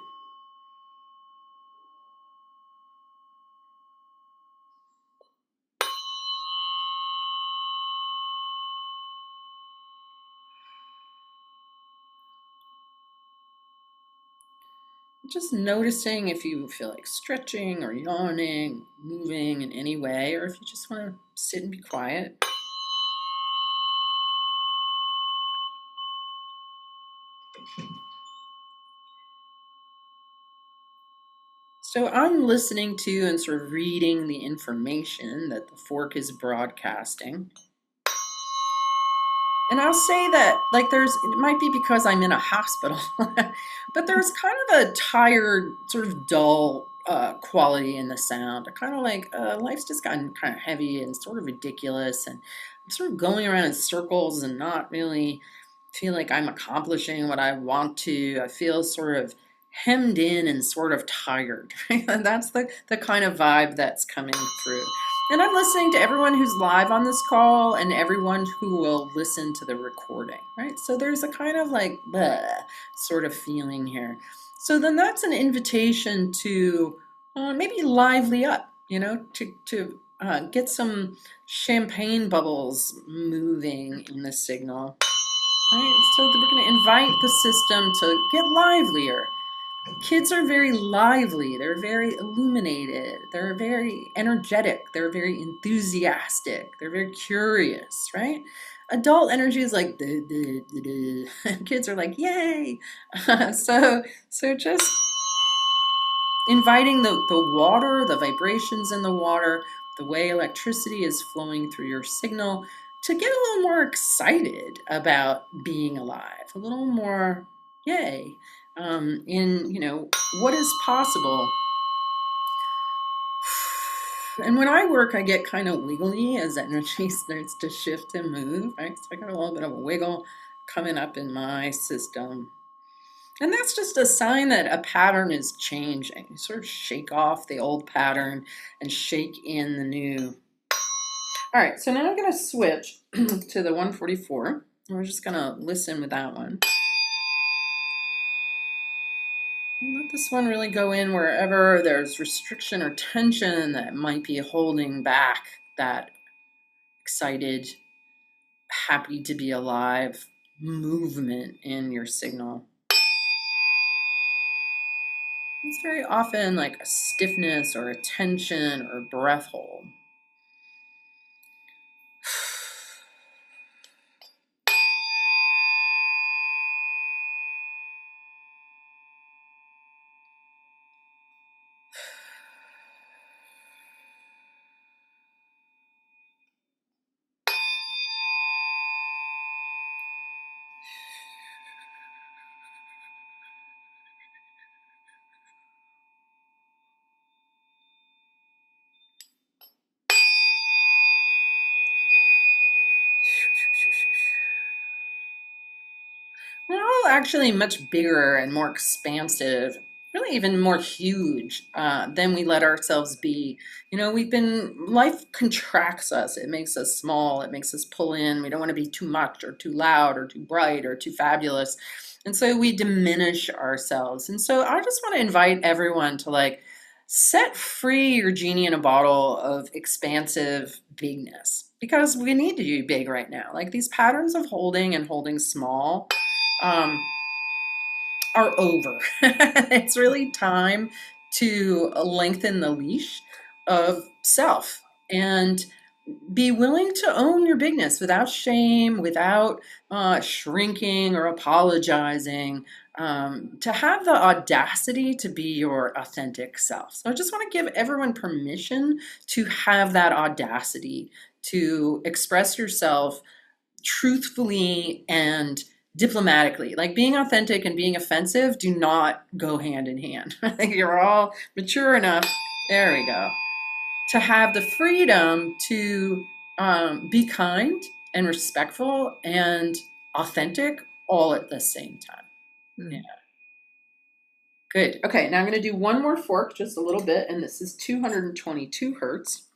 Just noticing if you feel like stretching or yawning, moving in any way, or if you just want to sit and be quiet. So I'm listening to and sort of reading the information that the fork is broadcasting. And I'll say that, like, it might be because I'm in a hospital, but there's kind of a tired, sort of dull quality in the sound. Kind of like life's just gotten kind of heavy and sort of ridiculous. And I'm sort of going around in circles and not really feel like I'm accomplishing what I want to. I feel sort of hemmed in and sort of tired. Right? And that's the kind of vibe that's coming through. And I'm listening to everyone who's live on this call and everyone who will listen to the recording, right? So there's a kind of like bleh sort of feeling here. So then that's an invitation to maybe lively up, to get some champagne bubbles moving in the signal. Right? So we're going to invite the system to get livelier. Kids are very lively. They're very illuminated. They're very energetic. They're very enthusiastic. They're very curious, right? Adult energy is like, duh, duh, duh, duh. Kids are like, yay. So just inviting the water, the vibrations in the water, the way electricity is flowing through your signal to get a little more excited about being alive, a little more yay in what is possible. And when I work, I get kind of wiggly as energy starts to shift and move, right? So I got a little bit of a wiggle coming up in my system. And that's just a sign that a pattern is changing. You sort of shake off the old pattern and shake in the new. All right, so now I'm going to switch to the 144. And we're just going to listen with that one. And let this one really go in wherever there's restriction or tension that might be holding back that excited, happy to be alive movement in your signal. It's very often like a stiffness or a tension or a breath hold. They're all actually much bigger and more expansive, really even more huge than we let ourselves be. Life contracts us. It makes us small. It makes us pull in. We don't want to be too much or too loud or too bright or too fabulous. And so we diminish ourselves. And so I just want to invite everyone to set free your genie in a bottle of expansive bigness, because we need to be big right now. Like these patterns of holding and holding small are over. It's really time to lengthen the leash of self and be willing to own your bigness without shame, without shrinking or apologizing, to have the audacity to be your authentic self. So I just want to give everyone permission to have that audacity to express yourself truthfully and diplomatically. Like being authentic and being offensive do not go hand in hand. I think you're all mature enough, there we go, to have the freedom to be kind and respectful and authentic all at the same time. Yeah. Good. Okay, now I'm going to do one more fork, just a little bit, and this is 222 hertz.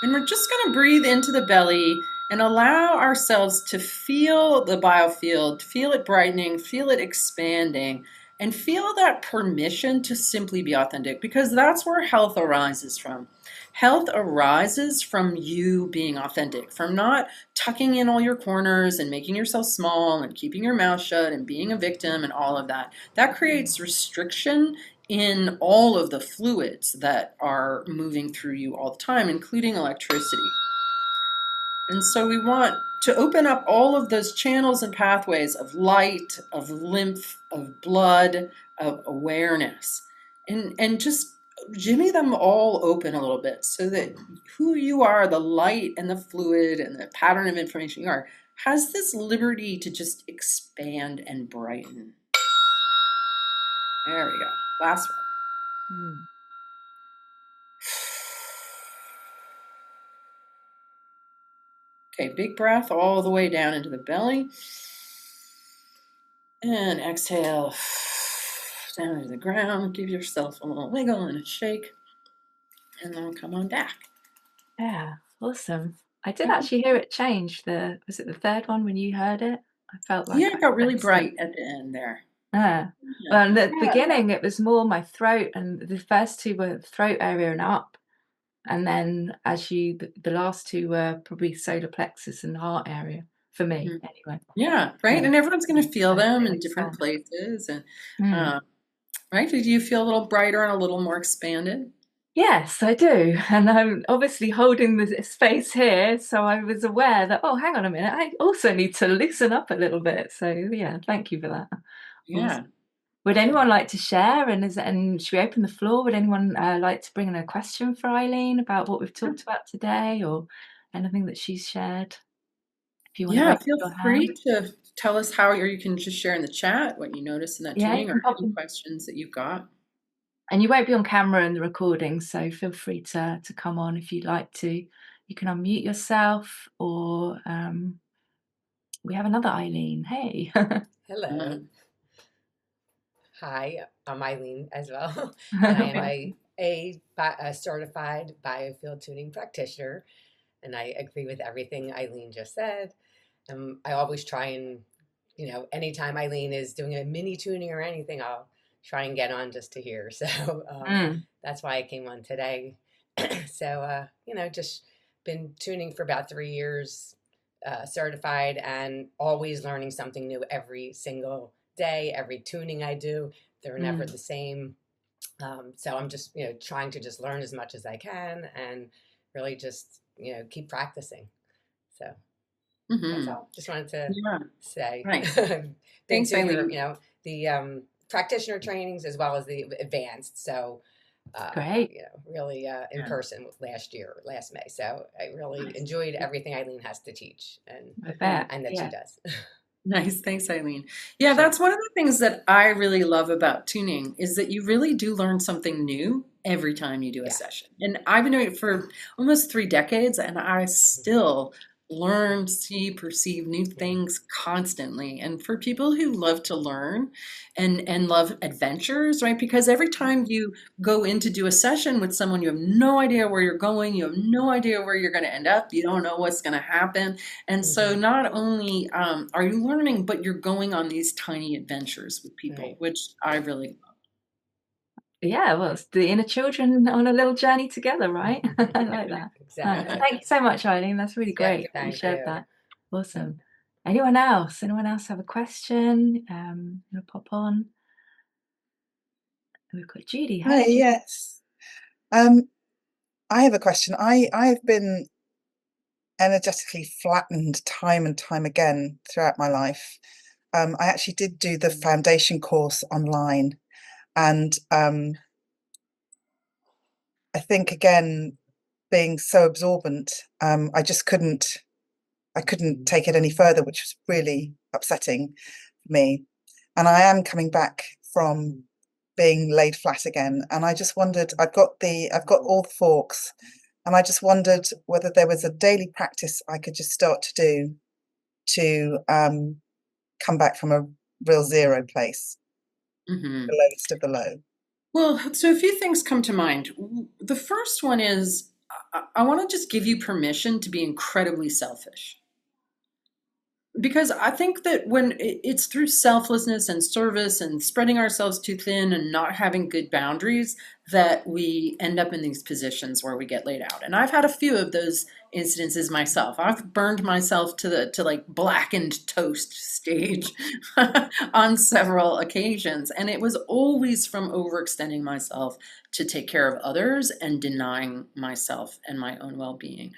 And we're just going to breathe into the belly and allow ourselves to feel the biofield, feel it brightening, feel it expanding, and feel that permission to simply be authentic, because that's where health arises from. Health arises from you being authentic, from not tucking in all your corners and making yourself small and keeping your mouth shut and being a victim and all of that. That creates restriction in all of the fluids that are moving through you all the time, including electricity. And so we want to open up all of those channels and pathways of light, of lymph, of blood, of awareness, and just jimmy them all open a little bit so that who you are, the light and the fluid and the pattern of information you are, has this liberty to just expand and brighten. There we go. Last one. Okay, big breath all the way down into the belly. And exhale. down to the ground, give yourself a little wiggle and a shake, and then come on back. Yeah, awesome. I did Yeah, actually hear it change. Was it the third one when you heard it? I felt like yeah, I it got really sensed it. bright at the end there. Yeah. Yeah, Well, in the yeah, beginning, it was more my throat, and the first two were throat area and up. And then the last two were probably solar plexus and heart area for me, mhm. anyway. Yeah, right. Yeah. And everyone's going to feel So it them in makes different sense. places, and Mm. uh, right. Did you feel a little brighter and a little more expanded? Yes, I do. And I'm obviously holding the space here, so I was aware that, oh, hang on a minute, I also need to loosen up a little bit. So yeah, thank you for that. Yeah, Awesome. Would good. anyone like to share? And should we open the floor? Would anyone like to bring in a question for Eileen about what we've talked about today, or anything that she's shared? If you want to Yeah, raise feel your free hand, to tell us how, or you can just share in the chat what you noticed in that yeah, you tuning or can pop any in. questions that you've got. And you won't be on camera in the recording, so feel free to come on if you'd like to. You can unmute yourself, or we have another Eileen. Hey. Hello. Um, Hi, I'm Eileen as well, and I am a certified biofield tuning practitioner, and I agree with everything Eileen just said. I always try and, anytime Eileen is doing a mini tuning or anything, I'll try and get on just to hear. So Mm, that's why I came on today. So, just been tuning for about 3 years, certified, and always learning something new every single day. Every tuning I do, they're never mm. the same. So I'm just, trying to just learn as much as I can and really just, keep practicing. So that's mhm. all. Just wanted to Yeah, say, nice. been Thanks, to your, Eileen. the practitioner trainings as well as the advanced. So, Great. really in Yeah, person last May. So I really nice. enjoyed everything Eileen has to teach I Yeah. bet. and that she Yeah. does. Nice. Thanks, Eileen. Yeah, Sure. that's one of the things that I really love about tuning is that you really do learn something new every time you do a Yeah. session. And I've been doing it for almost 3 decades, and I Mhm. still learn, see, perceive new Yeah. things constantly. And for people who love to learn and love adventures, right? Because every time you go in to do a session with someone, you have no idea where you're going, you have no idea where you're going to end up, you don't know what's going to happen. And so Hmm. not only are you learning, but you're going on these tiny adventures with people, Right. which I really love. Yeah, well, it's the inner children on a little journey together, right? I like that. Exactly. Thank you so much, Eileen. That's really Yep. great that you Thank shared you. that. Awesome. Anyone else? Anyone else have a question? Gonna pop on. We've got Judy. Hi, Hey. yes. Um, I have a question. I've been energetically flattened time and time again throughout my life. I actually did do the foundation course online, and I think again, being so absorbent, I just I couldn't take it any further, which was really upsetting for me. And I am coming back from being laid flat again, and I just wondered, I've got all the forks, and I just wondered whether there was a daily practice I could just start to do to come back from a real zero place, the Mhm. lowest of the low. Well, so a few things come to mind. The first one is I want to just give you permission to be incredibly selfish. Because I think that when it's through selflessness and service and spreading ourselves too thin and not having good boundaries that we end up in these positions where we get laid out. And I've had a few of those incidences myself. I've burned myself to like blackened toast stage on several occasions. And it was always from overextending myself to take care of others and denying myself and my own well-being.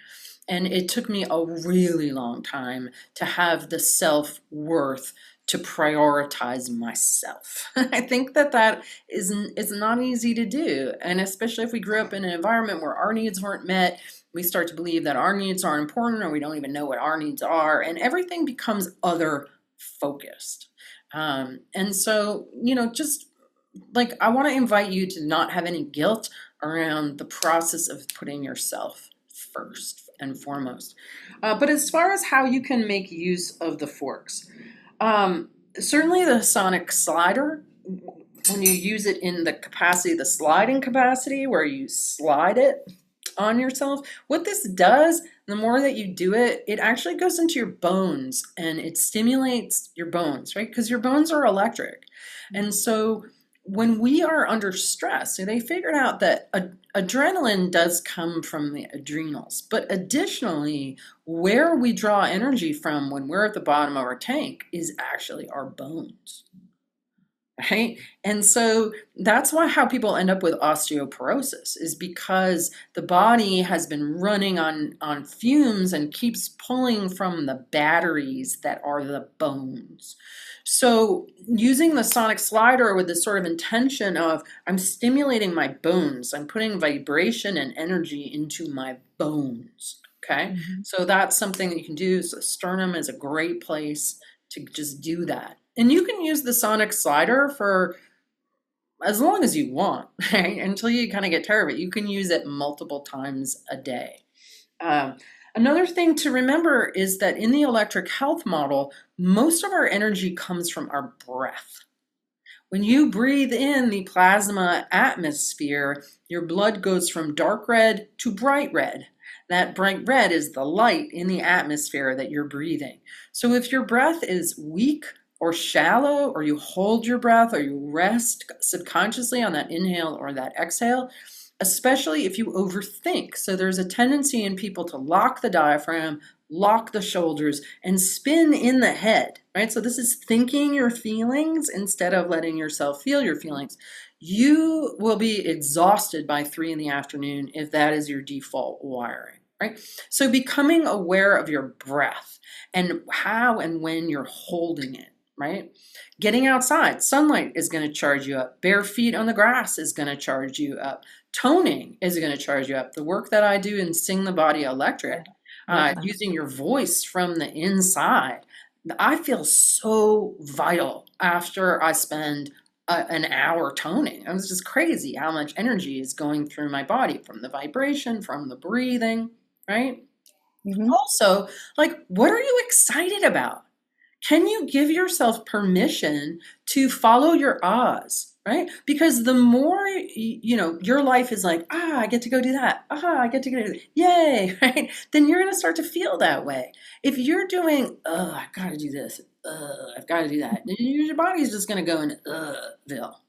And it took me a really long time to have the self-worth to prioritize myself. I think that that is not easy to do. And especially if we grew up in an environment where our needs weren't met, we start to believe that our needs aren't important or we don't even know what our needs are. And everything becomes other focused. And so, just like I want to invite you to not have any guilt around the process of putting yourself first and foremost. But as far as how you can make use of the forks, certainly the sonic slider when you use it in the capacity, the sliding capacity, where you slide it on yourself, what this does, the more that you do it, it actually goes into your bones and it stimulates your bones, right? Because your bones are electric. And so when we are under stress, so they figured out that adrenaline does come from the adrenals, but additionally, where we draw energy from when we're at the bottom of our tank is actually our bones. Right? And so that's why how people end up with osteoporosis is because the body has been running on fumes and keeps pulling from the batteries that are the bones. So using the sonic slider with this sort of intention of I'm stimulating my bones, I'm putting vibration and energy into my bones. Okay. So that's something that you can do. So sternum is a great place to just do that. And you can use the sonic slider for as long as you want, right? Until you kind of get tired of it. You can use it multiple times a day. Another thing to remember is that in the electric health model, most of our energy comes from our breath. When you breathe in the plasma atmosphere, your blood goes from dark red to bright red. That bright red is the light in the atmosphere that you're breathing. So if your breath is weak or shallow, or you hold your breath, or you rest subconsciously on that inhale or that exhale, especially if you overthink. So there's a tendency in people to lock the diaphragm, lock the shoulders, and spin in the head, right? So this is thinking your feelings instead of letting yourself feel your feelings. You will be exhausted by 3 p.m. if that is your default wiring, right? So becoming aware of your breath and how and when you're holding it, right? Getting outside, sunlight is going to charge you up. Bare feet on the grass is going to charge you up. Toning is going to charge you up. The work that I do in Sing the Body Electric, using your voice from the inside, I feel so vital after I spend an hour toning. It was just crazy how much energy is going through my body from the vibration, from the breathing, right? Also, like, what are you excited about? Can you give yourself permission to follow your ahs, right? Because the more, your life is like, I get to go do that. I get to go do that. Yay, right? Then you're going to start to feel that way. If you're doing, I've got to do this. I've got to do that. Your body's just going to go in, Ville.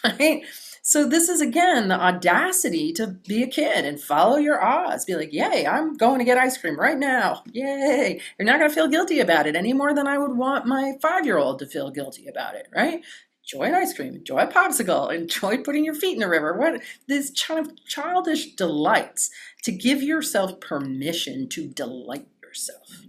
Right? So this is, again, the audacity to be a kid and follow your ahs. Be like, yay, I'm going to get ice cream right now. Yay. You're not going to feel guilty about it any more than I would want my 5-year-old to feel guilty about it, right? Enjoy an ice cream, enjoy a popsicle, enjoy putting your feet in the river. What these childish delights, to give yourself permission to delight yourself.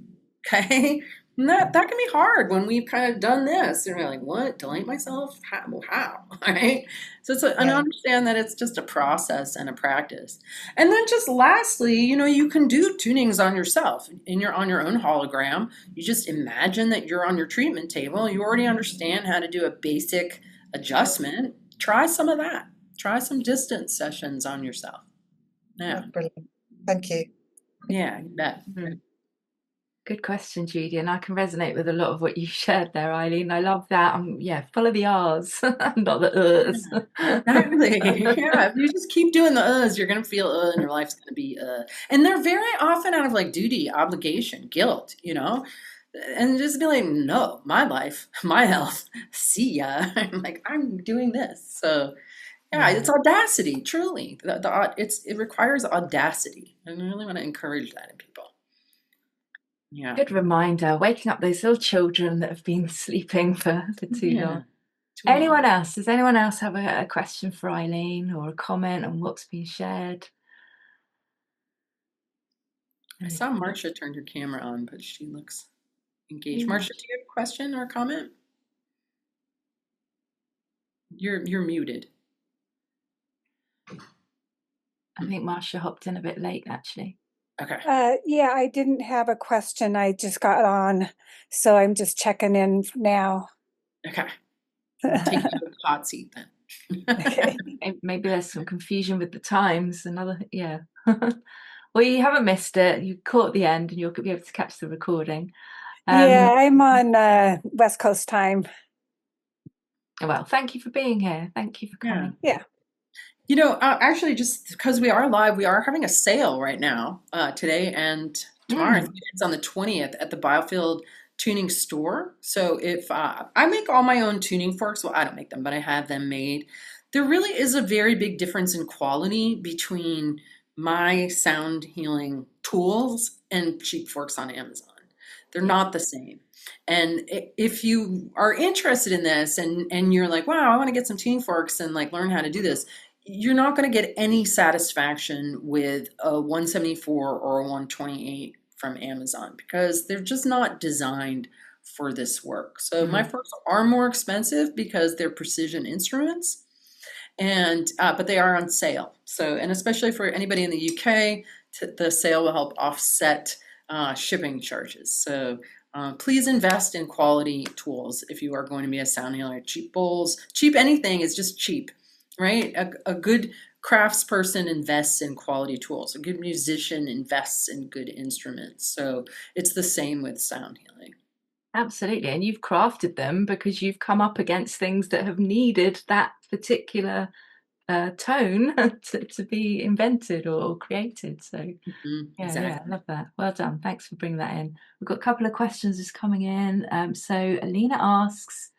Okay? And that can be hard when we've kind of done this and we're like, what? Delight myself? How? All right. So and understand that it's just a process and a practice. And then just lastly, you can do tunings on yourself on your own hologram. You just imagine that you're on your treatment table. You already understand how to do a basic adjustment. Try some of that. Try some distance sessions on yourself. Yeah. Brilliant. Thank you. Yeah, you bet. Good question, Judy, and I can resonate with a lot of what you shared there, Eileen. I love that. Follow the R's, not the U's. Exactly. Yeah, if you just keep doing the U's, you're going to feel and your life's going to be And they're very often out of like duty, obligation, guilt, and just be like, no, my life, my health, see ya. I'm like, I'm doing this. So yeah, it's audacity, truly. It requires audacity. And I really want to encourage that in people. Yeah. Good reminder, waking up those little children that have been sleeping for too long. Anyone else? Does anyone else have a question for Eileen or a comment on what's been shared? I saw Marcia turned her camera on, but she looks engaged. Marcia, do you have a question or a comment? You're muted. I think Marcia hopped in a bit late, actually. Okay. Yeah, I didn't have a question. I just got on, so I'm just checking in now. Okay. I'll take you to the hot seat then. Okay. Maybe there's some confusion with the times. Well, you haven't missed it. You caught the end, and you'll be able to catch the recording. Yeah, I'm on West Coast time. Well, thank you for being here. Thank you for coming. Yeah. Actually, just because we are live, we are having a sale right now, today and tomorrow. I think it's on the 20th at the Biofield Tuning Store. So if I make all my own tuning forks, well, I don't make them, but I have them made. There really is a very big difference in quality between my sound healing tools and cheap forks on Amazon. They're not the same. And if you are interested in this and you're like, wow, I want to get some tuning forks and like learn how to do this, you're not going to get any satisfaction with a 174 or a 128 from Amazon because they're just not designed for this work. So my forks are more expensive because they're precision instruments, and but they are on sale. So, and especially for anybody in the UK, the sale will help offset shipping charges. So please invest in quality tools if you are going to be a sound healer. Cheap bowls, cheap anything is just cheap, right? A good craftsperson invests in quality tools. A good musician invests in good instruments. So it's the same with sound healing. Absolutely. And you've crafted them because you've come up against things that have needed that particular tone to be invented or created. So exactly. I love that. Well done. Thanks for bringing that in. We've got a couple of questions just coming in. So Alina asks,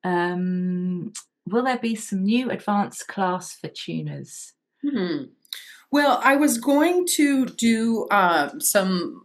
will there be some new advanced class for tuners? Well, I was going to do some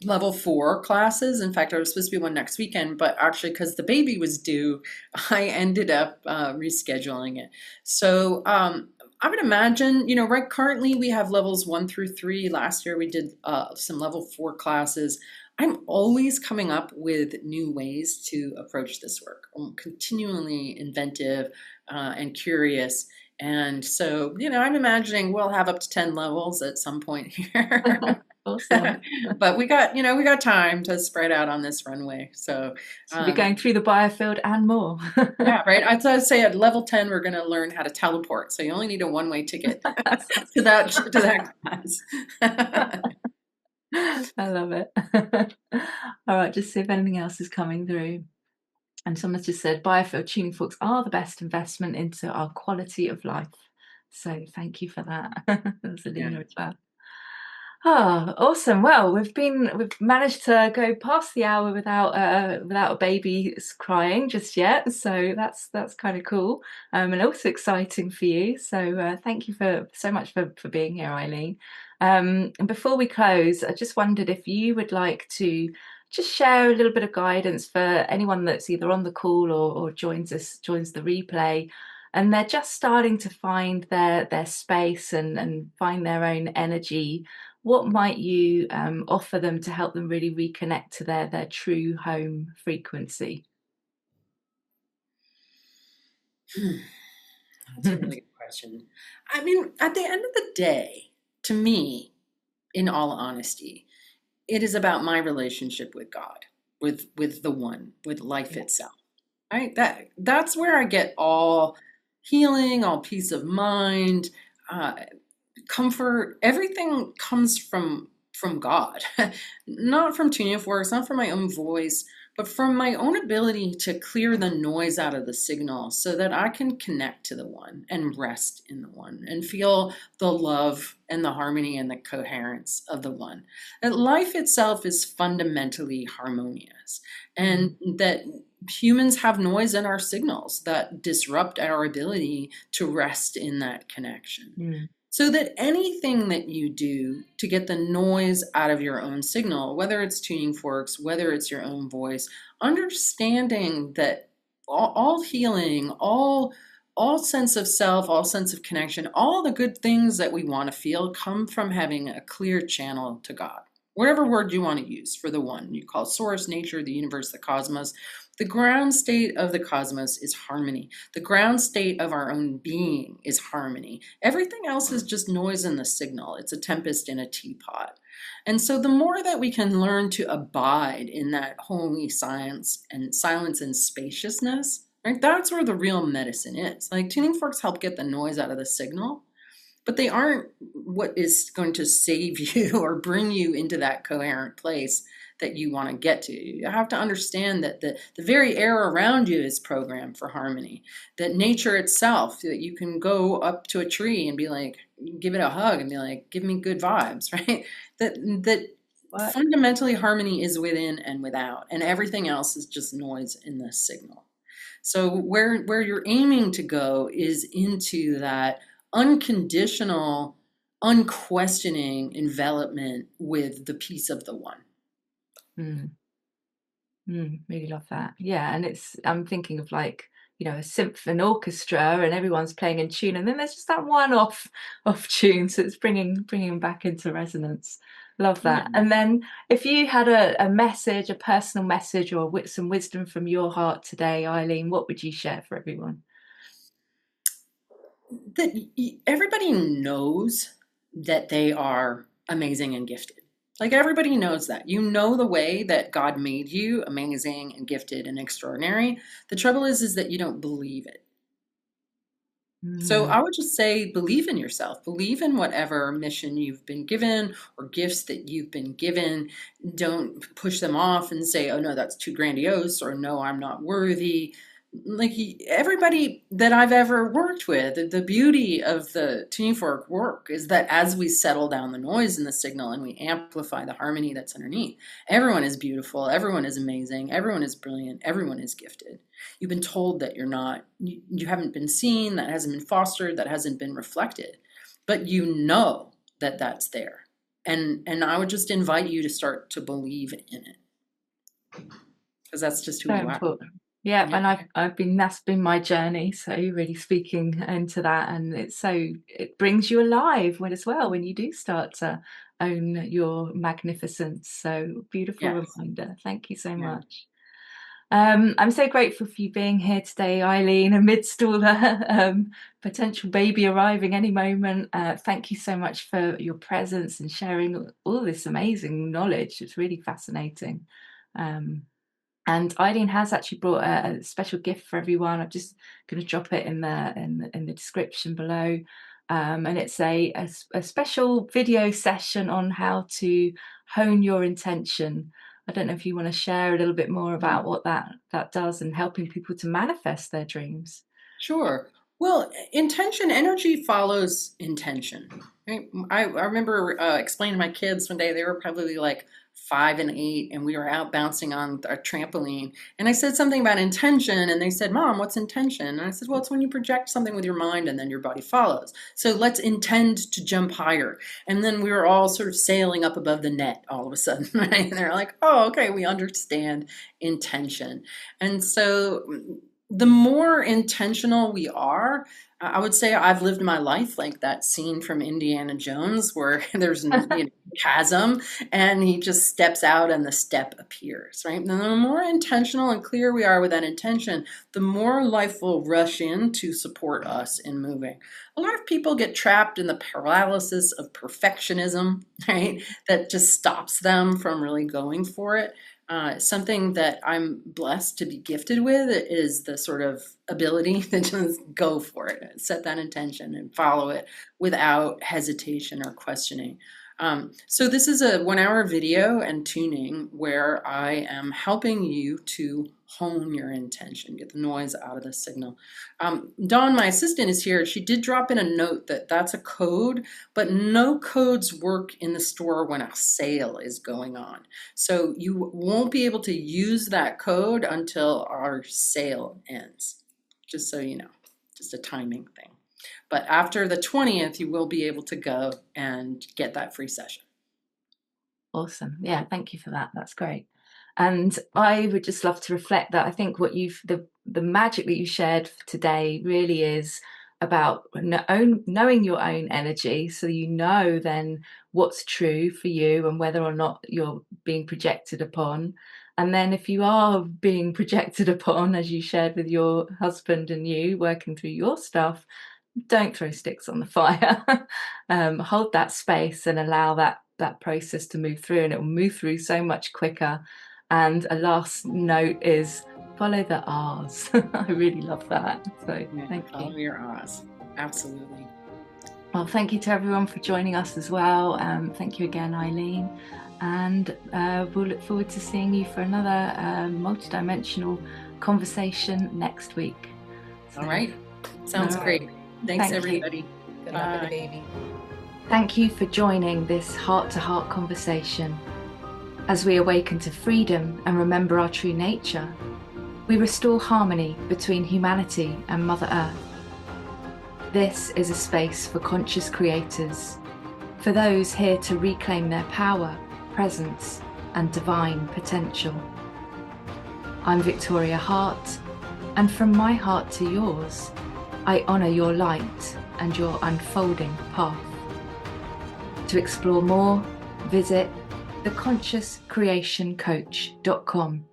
level 4 classes. In fact, I was supposed to be one next weekend, but actually because the baby was due, I ended up rescheduling it. So I would imagine, right, currently we have levels 1 through 3. Last year we did some level 4 classes. I'm always coming up with new ways to approach this work. I'm continually inventive and curious. And so, I'm imagining we'll have up to 10 levels at some point here. Awesome. But we got time to spread out on this runway. So we're going through the biofield and more. Yeah, right. I'd say at level 10, we're going to learn how to teleport. So you only need a one-way ticket to that class. I love it. All right, just see if anything else is coming through. And someone's just said, biofield tuning forks are the best investment into our quality of life. So thank you for that. That's Alina as well. Oh, awesome. Well, we've managed to go past the hour without a baby crying just yet. So that's kind of cool. And also exciting for you. So thank you so much for being here, Eileen. And before we close, I just wondered if you would like to just share a little bit of guidance for anyone that's either on the call or joins the replay, and they're just starting to find their space and find their own energy. What might you offer them to help them really reconnect to their true home frequency? That's a really good question. I mean, at the end of the day, to me, in all honesty, it is about my relationship with God, with the one, with life itself. Right? That's where I get all healing, all peace of mind, comfort. Everything comes from God, not from tuning forks, not from my own voice, but from my own ability to clear the noise out of the signal so that I can connect to the one and rest in the one and feel the love and the harmony and the coherence of the one. That life itself is fundamentally harmonious, and that humans have noise in our signals that disrupt our ability to rest in that connection. So that anything that you do to get the noise out of your own signal, whether it's tuning forks, whether it's your own voice, understanding that all healing, all sense of self, all sense of connection, all the good things that we want to feel come from having a clear channel to God. Whatever word you want to use for the one you call source, nature, the universe, the cosmos. The ground state of the cosmos is harmony. The ground state of our own being is harmony. Everything else is just noise in the signal. It's a tempest in a teapot. And so the more that we can learn to abide in that holy silence and spaciousness, right? That's where the real medicine is. Like tuning forks help get the noise out of the signal, but they aren't what is going to save you or bring you into that coherent place that you want to get to. You have to understand that the very air around you is programmed for harmony, that nature itself, that you can go up to a tree and be like, give it a hug and be like, give me good vibes, right? That fundamentally harmony is within and without, and everything else is just noise in the signal. So where you're aiming to go is into that unconditional, unquestioning envelopment with the peace of the one. Really love that. Yeah, and I'm thinking of like, you know, a symphony orchestra and everyone's playing in tune, and then there's just that one off tune, so it's bringing them back into resonance. Love that. And then if you had a message, a personal message, or some wisdom from your heart today, Eileen, what would you share for everyone? That everybody knows that they are amazing and gifted. Like, everybody knows that. You know the way that God made you amazing and gifted and extraordinary. The trouble is that you don't believe it. So I would just say, believe in yourself. Believe in whatever mission you've been given or gifts that you've been given. Don't push them off and say, oh no, that's too grandiose, or no, I'm not worthy. Like, everybody that I've ever worked with, the beauty of the tuning fork work is that as we settle down the noise in the signal and we amplify the harmony that's underneath, everyone is beautiful, everyone is amazing, everyone is brilliant, everyone is gifted. You've been told that you're not, you haven't been seen, that hasn't been fostered, that hasn't been reflected, but you know that that's there. And I would just invite you to start to believe in it, because that's just who you are. Yeah, and that's been my journey. So you're really speaking into that, and it brings you alive when you do start to own your magnificence. So beautiful reminder. Thank you so much. I'm so grateful for you being here today, Eileen, amidst all the potential baby arriving any moment. Thank you so much for your presence and sharing all this amazing knowledge. It's really fascinating. And Eileen has actually brought a special gift for everyone. I'm just going to drop it in the description below. And it's a special video session on how to hone your intention. I don't know if you want to share a little bit more about what that does and helping people to manifest their dreams. Sure. Well, intention, energy follows intention. Right? I remember explaining to my kids one day, they were probably like 5 and 8, and we were out bouncing on a trampoline. And I said something about intention, and they said, Mom, what's intention? And I said, well, it's when you project something with your mind and then your body follows. So let's intend to jump higher. And then we were all sort of sailing up above the net all of a sudden, right? And they're like, oh, okay, we understand intention. And so the more intentional we are, I would say I've lived my life like that scene from Indiana Jones where there's a chasm and he just steps out and the step appears, right? And the more intentional and clear we are with that intention, the more life will rush in to support us in moving. A lot of people get trapped in the paralysis of perfectionism, right? That just stops them from really going for it. Something that I'm blessed to be gifted with is the sort of ability to just go for it, set that intention and follow it without hesitation or questioning. So this is a 1-hour video and tuning where I am helping you to hone your intention, get the noise out of the signal. Dawn, my assistant, is here. She did drop in a note that that's a code, but no codes work in the store when a sale is going on. So you won't be able to use that code until our sale ends, just so you know, just a timing thing. But after the 20th, you will be able to go and get that free session. Awesome. Yeah, thank you for that. That's great. And I would just love to reflect that I think what the magic that you shared today really is about knowing your own energy, so you know then what's true for you and whether or not you're being projected upon. And then if you are being projected upon, as you shared with your husband and you working through your stuff, don't throw sticks on the fire. Hold that space and allow that process to move through, and it will move through so much quicker. And a last note is follow the R's. I really love that. So thank you. Follow your R's. Absolutely. Well, thank you to everyone for joining us as well. Thank you again, Eileen. And we'll look forward to seeing you for another multidimensional conversation next week. All right. Sounds great. Thanks, Thank everybody. you. Good luck with the baby. Thank you for joining this heart-to-heart conversation. As we awaken to freedom and remember our true nature, we restore harmony between humanity and Mother Earth. This is a space for conscious creators, for those here to reclaim their power, presence, and divine potential. I'm Victoria Hart, and from my heart to yours, I honour your light and your unfolding path. To explore more, visit theconsciouscreationcoach.com